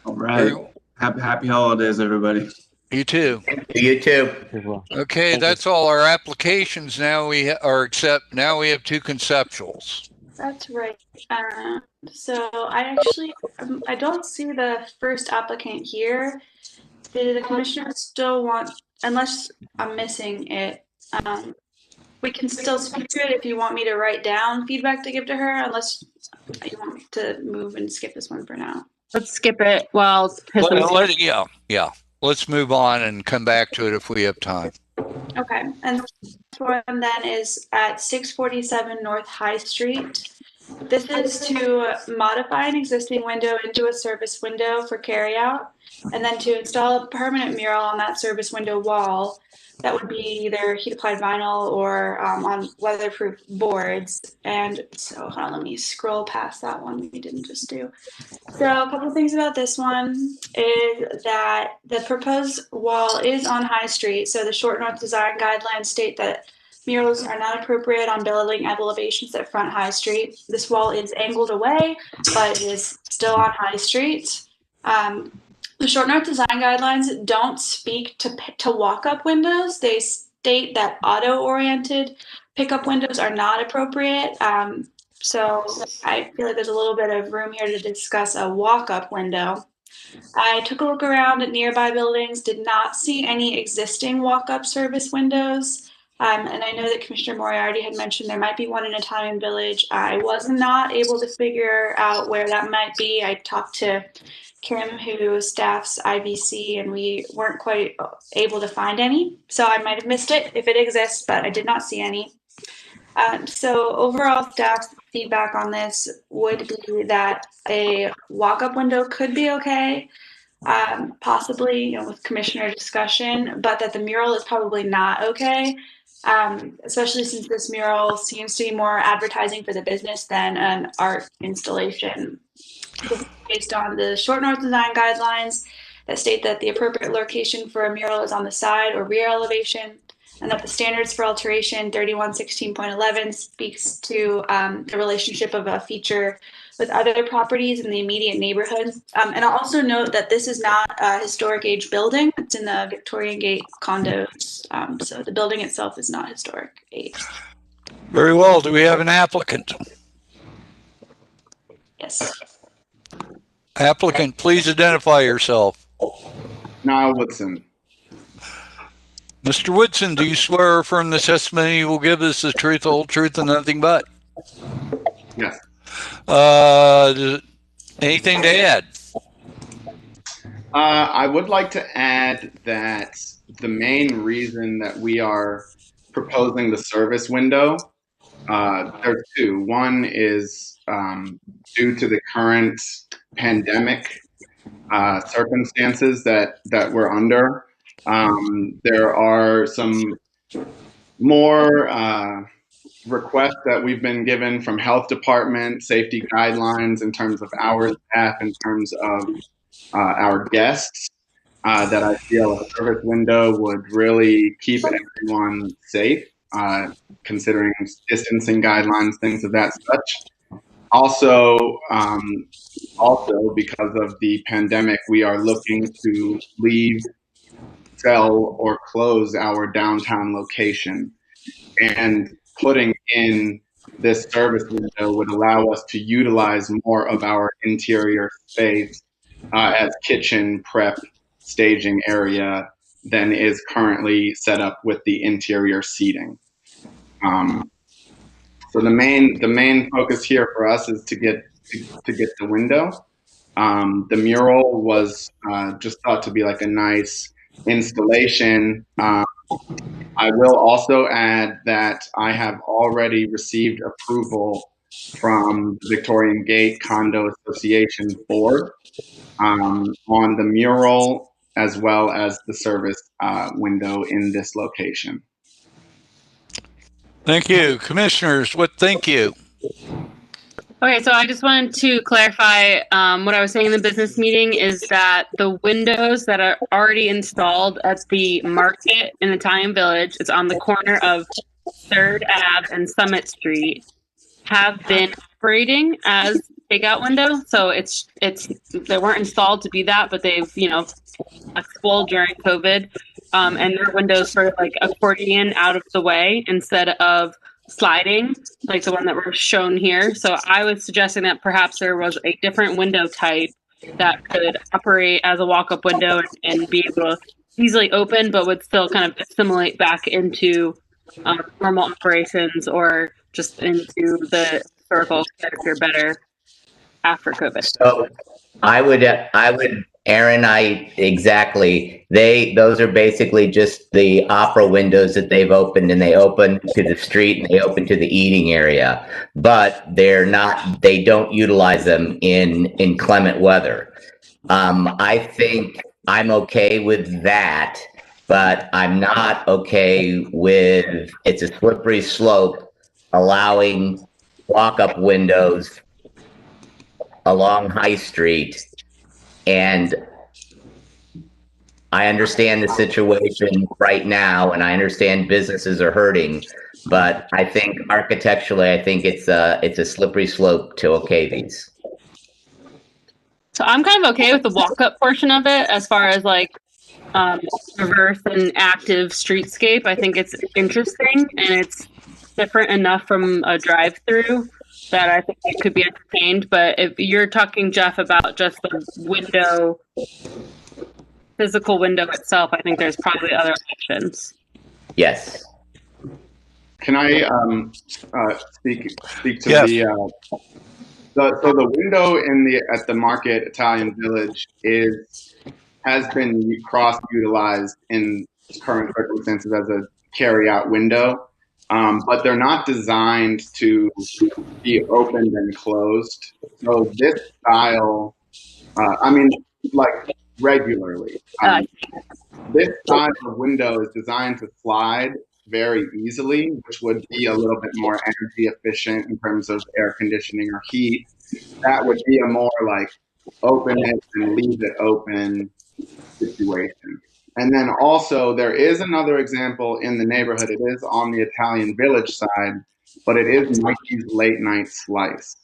[SPEAKER 15] All right. Happy holidays, everybody.
[SPEAKER 1] You too.
[SPEAKER 6] You too.
[SPEAKER 1] Okay, that's all our applications now. Now we have two conceptuals.
[SPEAKER 3] That's right. So I don't see the first applicant here. Do the commissioners still want, unless I'm missing it, we can still speak to it if you want me to write down feedback to give to her, unless you want me to move and skip this one for now.
[SPEAKER 4] Let's skip it while.
[SPEAKER 1] Yeah. Let's move on and come back to it if we have time.
[SPEAKER 3] Okay, and this one then is at 647 North High Street. This is to modify an existing window into a service window for carryout, and then to install a permanent mural on that service window wall. That would be either heat applied vinyl or on weatherproof boards. And so, hold on, let me scroll past that one we didn't just do. So a couple of things about this one is that the proposed wall is on High Street. So the Short North Design Guidelines state that murals are not appropriate on building elevations that front High Street. This wall is angled away, but it is still on High Street. The Short North Design Guidelines don't speak to walk-up windows. They state that auto-oriented pickup windows are not appropriate. So I feel like there's a little bit of room here to discuss a walk-up window. I took a look around at nearby buildings, did not see any existing walk-up service windows. And I know that Commissioner Moriarty had mentioned there might be one in Italian Village. I was not able to figure out where that might be. I talked to Kim, who staffs IVC, and we weren't quite able to find any. So I might have missed it if it exists, but I did not see any. So overall staff's feedback on this would be that a walk-up window could be okay, possibly with commissioner discussion, but that the mural is probably not okay, especially since this mural seems to be more advertising for the business than an art installation. This is based on the Short North Design Guidelines that state that the appropriate location for a mural is on the side or rear elevation, and that the standards for alteration 3116.11 speaks to the relationship of a feature with other properties in the immediate neighborhood. And I'll also note that this is not a historic age building. It's in the Victorian Gate condos. So the building itself is not historic age.
[SPEAKER 1] Very well. Do we have an applicant?
[SPEAKER 3] Yes.
[SPEAKER 1] Applicant, please identify yourself.
[SPEAKER 16] Niall Woodson.
[SPEAKER 1] Mr. Woodson, do you swear or affirm the testimony you will give us the truth, the whole truth, and nothing but?
[SPEAKER 16] Yes.
[SPEAKER 1] Anything to add?
[SPEAKER 16] I would like to add that the main reason that we are proposing the service window, there's two. One is due to the current pandemic circumstances that we're under. There are some more requests that we've been given from health department, safety guidelines in terms of our staff, in terms of our guests, that I feel a service window would really keep everyone safe, considering distancing guidelines, things of that such. Also, because of the pandemic, we are looking to leave, sell, or close our downtown location. And putting in this service window would allow us to utilize more of our interior space as kitchen, prep, staging area than is currently set up with the interior seating. So the main focus here for us is to get the window. The mural was just thought to be like a nice installation. I will also add that I have already received approval from the Victorian Gate Condo Association Board on the mural as well as the service window in this location.
[SPEAKER 1] Thank you. Commissioners, what think you?
[SPEAKER 4] Okay, so I just wanted to clarify what I was saying in the business meeting is that the windows that are already installed at the market in Italian Village, it's on the corner of 3rd Ave and Summit Street, have been operating as takeout window. So it's they weren't installed to be that, but they've flexible during COVID, and their windows sort of like accordion out of the way instead of sliding like the one that were shown here. So I was suggesting that perhaps there was a different window type that could operate as a walk-up window and be able to easily open, but would still kind of assimilate back into normal operations or just into the historical character better after COVID.
[SPEAKER 6] So I would, Aaron, those are basically just the opera windows that they've opened, and they open to the street and they open to the eating area, but they don't utilize them in inclement weather. I think I'm okay with that, but I'm not okay with, it's a slippery slope, allowing walk-up windows along High Street. And I understand the situation right now, and I understand businesses are hurting, but I think architecturally, I think it's a slippery slope to okay these.
[SPEAKER 4] So I'm kind of okay with the walk-up portion of it, as far as like diverse and active streetscape. I think it's interesting and it's different enough from a drive-through that I think it could be entertained. But if you're talking, Jeff, about just the window, physical window itself, I think there's probably other options.
[SPEAKER 6] Yes.
[SPEAKER 16] Can I speak to
[SPEAKER 1] Yes.
[SPEAKER 16] so the window at the Market Italian Village has been cross-utilized in current circumstances as a carry-out window, but they're not designed to be opened and closed. So this style, like regularly, this style of window is designed to slide very easily, which would be a little bit more energy efficient in terms of air conditioning or heat. That would be a more like open it and leave it open situation. And then also there is another example in the neighborhood. It is on the Italian Village side, but it is Mikey's Late Night Slice.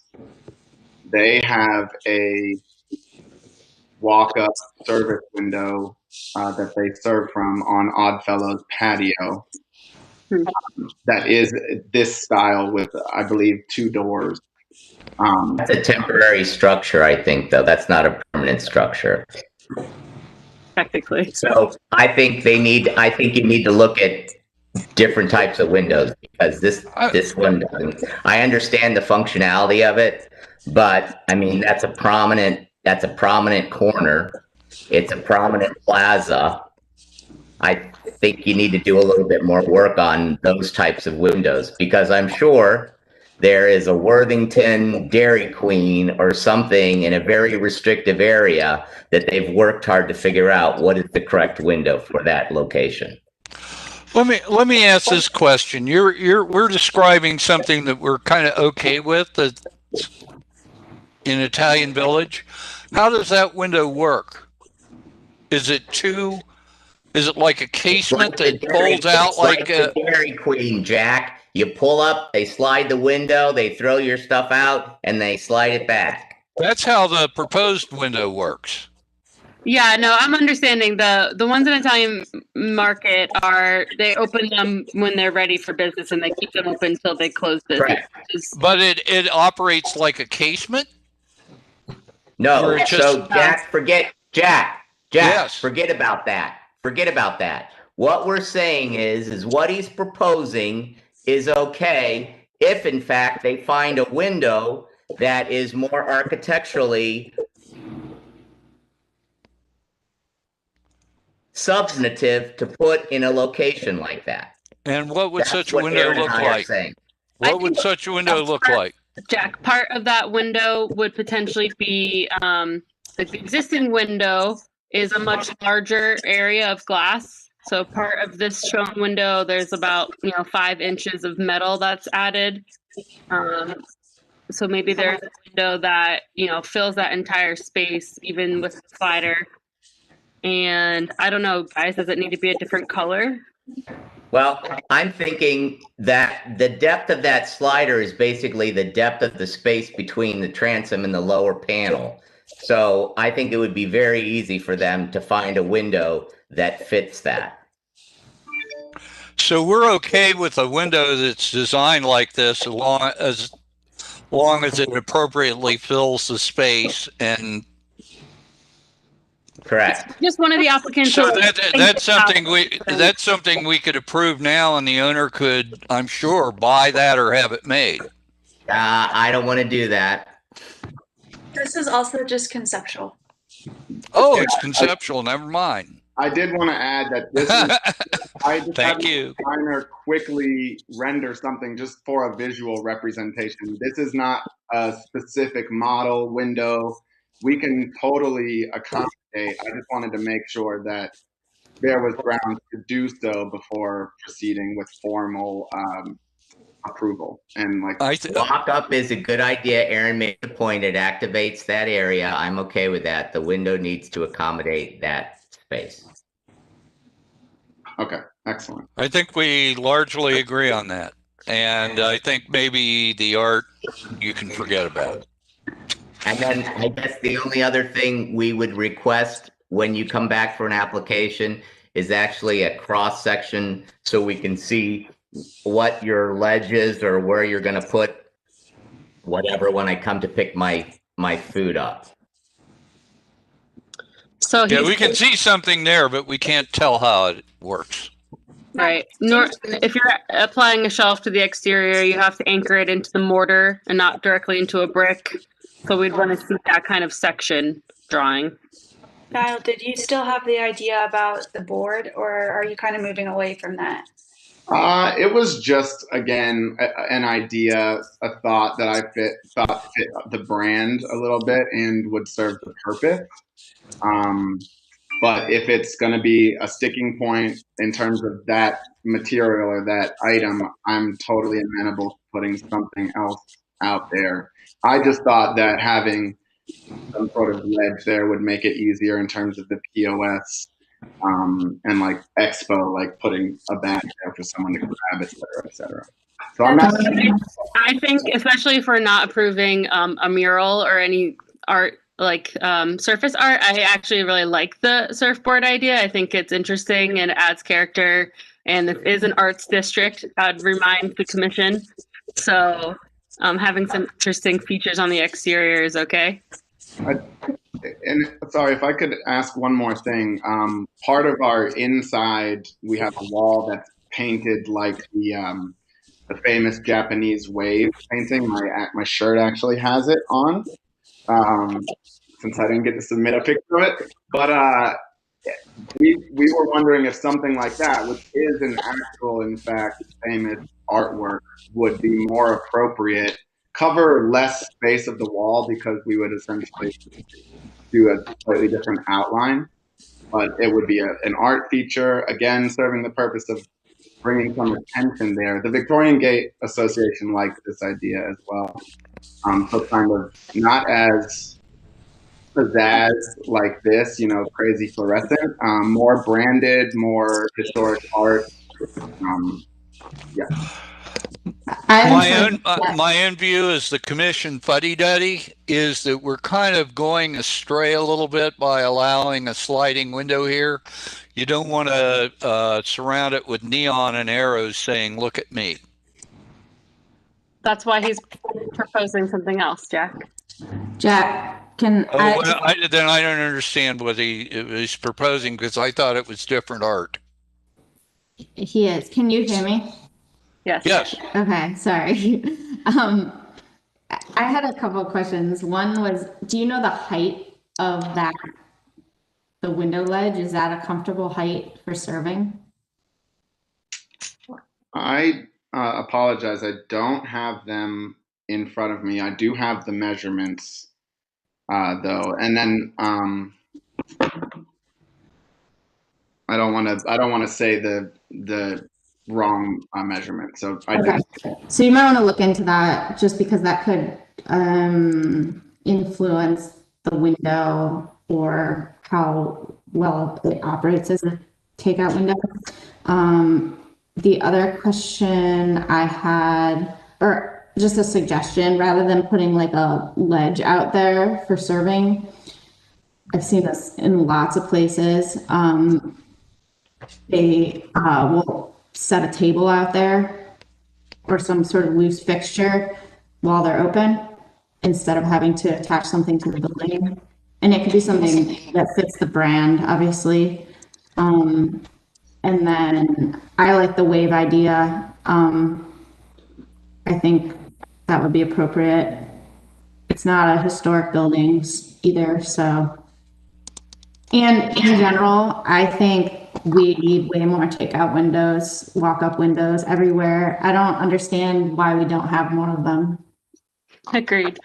[SPEAKER 16] They have a walk-up service window that they serve from on Oddfellows patio. That is this style with, I believe, 2 doors.
[SPEAKER 6] That's a temporary structure, I think, though. That's not a permanent structure.
[SPEAKER 4] Technically.
[SPEAKER 6] So I think you need to look at different types of windows, because this one doesn't. I understand the functionality of it, but I mean that's a prominent corner. It's a prominent plaza. I think you need to do a little bit more work on those types of windows, because I'm sure there is a Worthington Dairy Queen or something in a very restrictive area that they've worked hard to figure out what is the correct window for that location.
[SPEAKER 1] Let me ask this question. We're describing something that we're kind of okay with in Italian Village. How does that window work? Is it like a casement that folds out like
[SPEAKER 6] a Dairy Queen, Jack? You pull up, they slide the window, they throw your stuff out, and they slide it back.
[SPEAKER 1] That's how the proposed window works.
[SPEAKER 4] Yeah, no, I'm understanding. The ones in Italian Market they open them when they're ready for business, and they keep them open until they close business.
[SPEAKER 1] But it operates like a casement?
[SPEAKER 6] No, so Jack, forget about that. Forget about that. What we're saying is what he's proposing is okay if, in fact, they find a window that is more architecturally substantive to put in a location like that.
[SPEAKER 1] And what would such a window look like? What would such a window look like?
[SPEAKER 4] Jack, part of that window would potentially be the existing window is a much larger area of glass. So part of this shown window, there's about 5 inches of metal that's added. So maybe there's a window that fills that entire space, even with the slider. And I don't know, guys, does it need to be a different color?
[SPEAKER 6] Well, I'm thinking that the depth of that slider is basically the depth of the space between the transom and the lower panel. So I think it would be very easy for them to find a window that fits that.
[SPEAKER 1] So we're okay with a window that's designed like this as long as it appropriately fills the space and
[SPEAKER 6] correct.
[SPEAKER 4] Just one of the applicants.
[SPEAKER 1] So that's something we could approve now, and the owner could, I'm sure, buy that or have it made.
[SPEAKER 6] I don't want to do that.
[SPEAKER 3] This is also just conceptual.
[SPEAKER 1] Oh, it's conceptual. Never mind.
[SPEAKER 16] I did want to add that this is, I just
[SPEAKER 1] Thank
[SPEAKER 16] had
[SPEAKER 1] you.
[SPEAKER 16] a designer quickly render something just for a visual representation. This is not a specific model window. We can totally accommodate. I just wanted to make sure that there was grounds to do so before proceeding with formal approval. And
[SPEAKER 6] walk up is a good idea. Aaron made the point. It activates that area. I'm okay with that. The window needs to accommodate that space.
[SPEAKER 16] Okay, excellent.
[SPEAKER 1] I think we largely agree on that. And I think maybe the art you can forget about.
[SPEAKER 6] And then I guess the only other thing we would request when you come back for an application is actually a cross section so we can see what your ledge is or where you're going to put whatever when I come to pick my food up.
[SPEAKER 4] So
[SPEAKER 1] Yeah, we can see something there, but we can't tell how it works.
[SPEAKER 4] Right. If you're applying a shelf to the exterior, you have to anchor it into the mortar and not directly into a brick. So we'd want to see that kind of section drawing.
[SPEAKER 3] Kyle, did you still have the idea about the board, or are you kind of moving away from that?
[SPEAKER 16] It was just, again, an idea, a thought that I thought fit the brand a little bit and would serve the purpose. But if it's going to be a sticking point in terms of that material or that item, I'm totally amenable to putting something else out there. I just thought that having some sort of ledge there would make it easier in terms of the POS. And like expo, like putting a bag there for someone to grab, et cetera, et cetera. So I'm not.
[SPEAKER 4] I think, especially if we're not approving a mural or any art like surface art, I actually really like the surfboard idea. I think it's interesting and it adds character. And it is an arts district. I'd remind the commission. So having some interesting features on the exterior is okay.
[SPEAKER 16] And sorry, if I could ask one more thing. Part of our inside, we have a wall that's painted like the famous Japanese wave painting. My shirt actually has it on, since I didn't get to submit a picture of it. But we were wondering if something like that, which is an actual, in fact, famous artwork, would be more appropriate. Cover less space of the wall because we would essentially do a slightly different outline, but it would be an art feature, again, serving the purpose of bringing some attention there. The Victorian Gate Association liked this idea as well. So kind of not as pizzazz like this, crazy fluorescent, more branded, more historic art. Yeah.
[SPEAKER 1] My own view as the commission fuddy-duddy is that we're kind of going astray a little bit by allowing a sliding window here. You don't want to surround it with neon and arrows saying, "Look at me."
[SPEAKER 4] That's why he's proposing something else, Jack.
[SPEAKER 7] Jack, can
[SPEAKER 1] then I don't understand what he's proposing because I thought it was different art.
[SPEAKER 7] He is. Can you hear me?
[SPEAKER 4] Yes.
[SPEAKER 1] Yes.
[SPEAKER 7] Okay, sorry. I had a couple of questions. One was, do you know the height of the window ledge? Is that a comfortable height for serving?
[SPEAKER 16] I apologize. I don't have them in front of me. I do have the measurements, though. And then I don't want to say the wrong measurement. So
[SPEAKER 7] So you might want to look into that, just because that could influence the window or how well it operates as a takeout window. The other question I had, or just a suggestion, rather than putting like a ledge out there for serving, I've seen this in lots of places. They will set a table out there or some sort of loose fixture while they're open, instead of having to attach something to the building. And it could be something that fits the brand, obviously. And then I like the wave idea. I think that would be appropriate. It's not a historic buildings either, so. And in general, I think we need way more takeout windows, walk-up windows everywhere. I don't understand why we don't have more of them.
[SPEAKER 4] Agreed.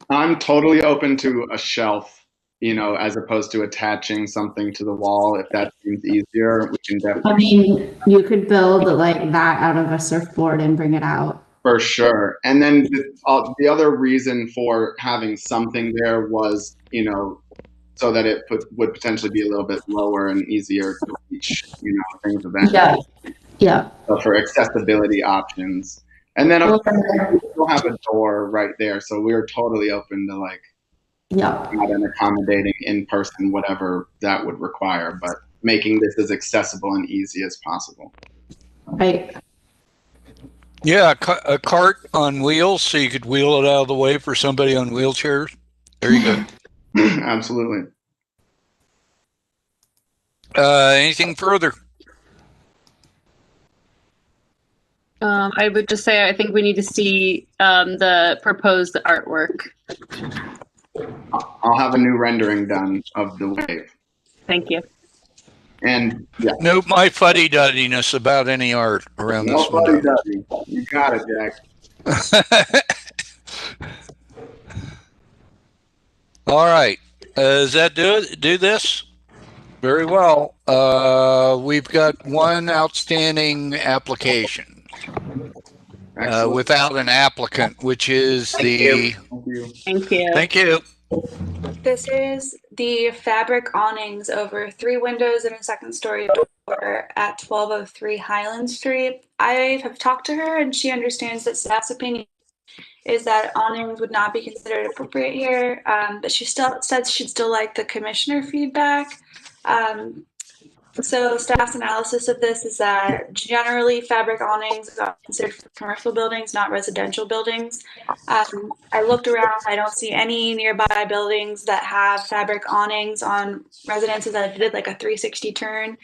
[SPEAKER 16] I'm totally open to a shelf, as opposed to attaching something to the wall. If that seems easier, we can definitely.
[SPEAKER 7] I mean, you could build like that out of a surfboard and bring it out.
[SPEAKER 16] For sure. And then the other reason for having something there was, so that it would potentially be a little bit lower and easier to reach, things of that.
[SPEAKER 7] Yeah.
[SPEAKER 16] So for accessibility options. And then of course, we still have a door right there. So we're totally open to
[SPEAKER 7] Yeah.
[SPEAKER 16] And accommodating in person, whatever that would require, but making this as accessible and easy as possible.
[SPEAKER 7] Right.
[SPEAKER 1] Yeah, a cart on wheels so you could wheel it out of the way for somebody on wheelchairs. There you go.
[SPEAKER 16] Absolutely.
[SPEAKER 1] Anything further?
[SPEAKER 4] I would just say I think we need to see the proposed artwork.
[SPEAKER 16] I'll have a new rendering done of the wave.
[SPEAKER 4] Thank you.
[SPEAKER 16] And yeah.
[SPEAKER 1] Nope, my fuddy-duddiness about any art around
[SPEAKER 16] No
[SPEAKER 1] this window.
[SPEAKER 16] fuddy-duddy. You got it, Jack.
[SPEAKER 1] All right. Does that do this? Very well. We've got one outstanding application without an applicant, which is
[SPEAKER 4] Thank you.
[SPEAKER 1] Thank you.
[SPEAKER 3] This is the fabric awnings over 3 windows and a second story door at 1203 Highland Street. I have talked to her and she understands that staff's opinion is that awnings would not be considered appropriate here, but she still says she'd still like the commissioner feedback. So staff's analysis of this is that generally fabric awnings are considered for commercial buildings, not residential buildings. I looked around, I don't see any nearby buildings that have fabric awnings on residences that did like a 360 turn.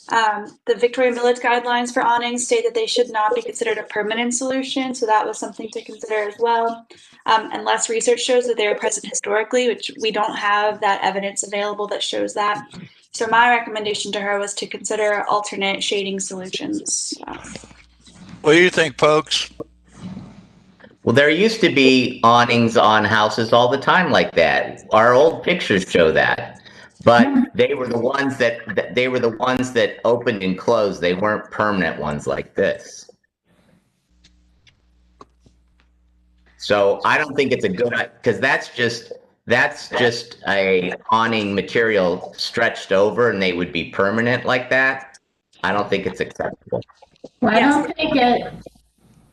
[SPEAKER 3] The Victorian Village guidelines for awnings state that they should not be considered a permanent solution, so that was something to consider as well. Unless research shows that they were present historically, which we don't have that evidence available that shows that. So my recommendation to her was to consider alternate shading solutions.
[SPEAKER 1] What do you think, folks?
[SPEAKER 6] Well, there used to be awnings on houses all the time like that. Our old pictures show that. But they were the ones that opened and closed. They weren't permanent ones like this. So I don't think it's a good, because that's just a awning material stretched over and they would be permanent like that. I don't think it's acceptable.
[SPEAKER 7] Why don't they get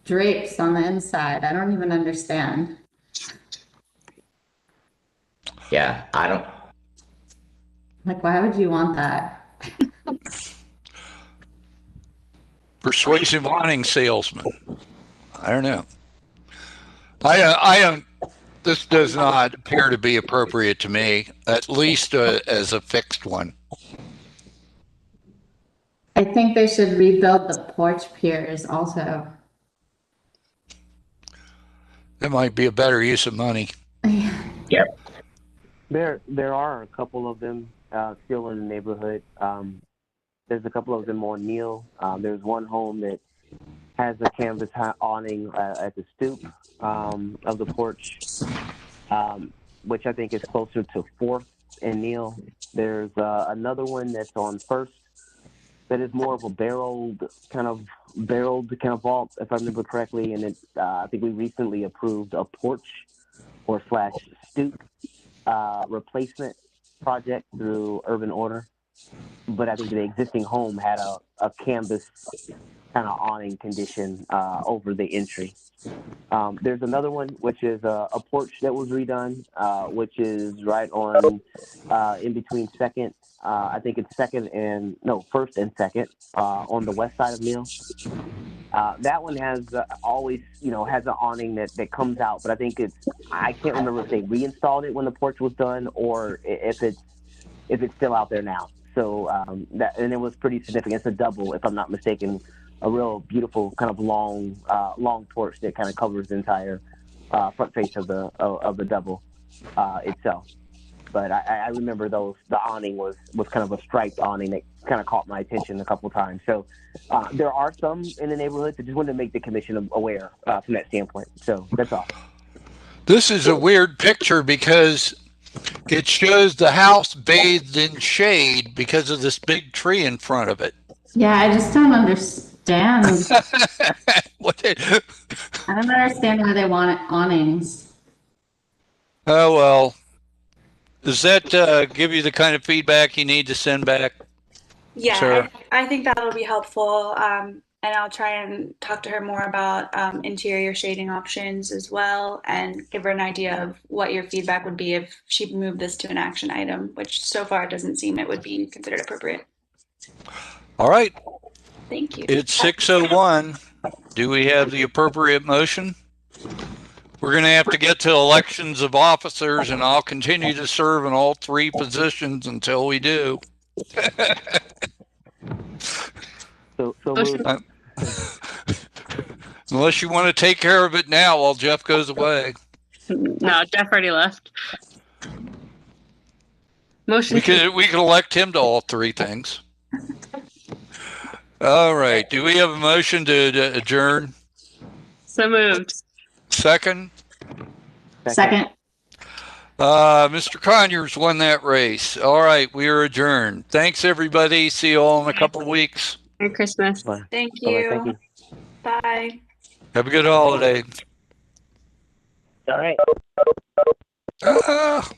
[SPEAKER 7] drapes on the inside? I don't even understand.
[SPEAKER 6] Yeah, I don't.
[SPEAKER 7] Like, why would you want that?
[SPEAKER 1] Persuasive awning salesman. I don't know. I don't. This does not appear to be appropriate to me, at least as a fixed one.
[SPEAKER 7] I think they should rebuild the porch piers also.
[SPEAKER 1] That might be a better use of money.
[SPEAKER 6] Yep.
[SPEAKER 5] There are a couple of them still in the neighborhood. There's a couple of them on Neal. There's one home that has a canvas awning at the stoop of the porch, which I think is closer to 4th and Neal. There's another one that's on 1st that is more of a barreled kind of vault, if I remember correctly. And I think we recently approved a porch or / stoop replacement project through Urban Order. But I think the existing home had a canvas kind of awning condition over the entry. There's another one, which is a porch that was redone, which is right on in between 2nd. I think it's 1st and 2nd on the west side of Neal. That one has always, has an awning that comes out, but I think I can't remember if they reinstalled it when the porch was done or if it's still out there now. So and it was pretty significant. It's a double, if I'm not mistaken, a real beautiful kind of long porch that kind of covers the entire front face of the double itself. But I remember the awning was kind of a striped awning that kind of caught my attention a couple times. So there are some in the neighborhood, so just wanted to make the commission aware from that standpoint. So that's all.
[SPEAKER 1] This is a weird picture because it shows the house bathed in shade because of this big tree in front of it.
[SPEAKER 7] Yeah, I just don't understand. I don't understand why they want awnings.
[SPEAKER 1] Oh, well. Does that give you the kind of feedback you need to send back?
[SPEAKER 3] Yeah,
[SPEAKER 1] Sarah?
[SPEAKER 3] I think that'll be helpful. and I'll try and talk to her more about interior shading options as well, and give her an idea of what your feedback would be if she moved this to an action item, which so far it doesn't seem it would be considered appropriate.
[SPEAKER 1] All right.
[SPEAKER 3] Thank you.
[SPEAKER 1] It's 6:01. Do we have the appropriate motion? We're going to have to get to elections of officers, and I'll continue to serve in all three positions until we do.
[SPEAKER 5] So moved.
[SPEAKER 1] Unless you want to take care of it now while Jeff goes away.
[SPEAKER 4] No, Jeff already left. Motion.
[SPEAKER 1] We could elect him to all three things. All right. Do we have a motion to adjourn?
[SPEAKER 4] So moved.
[SPEAKER 1] Second?
[SPEAKER 11] Second.
[SPEAKER 1] Mr. Conyers won that race. All right. We are adjourned. Thanks, everybody. See you all in a couple of weeks.
[SPEAKER 4] Merry Christmas.
[SPEAKER 3] Thank you.
[SPEAKER 5] Thank you.
[SPEAKER 3] Bye.
[SPEAKER 1] Have a good holiday.
[SPEAKER 5] All right.
[SPEAKER 1] Ah.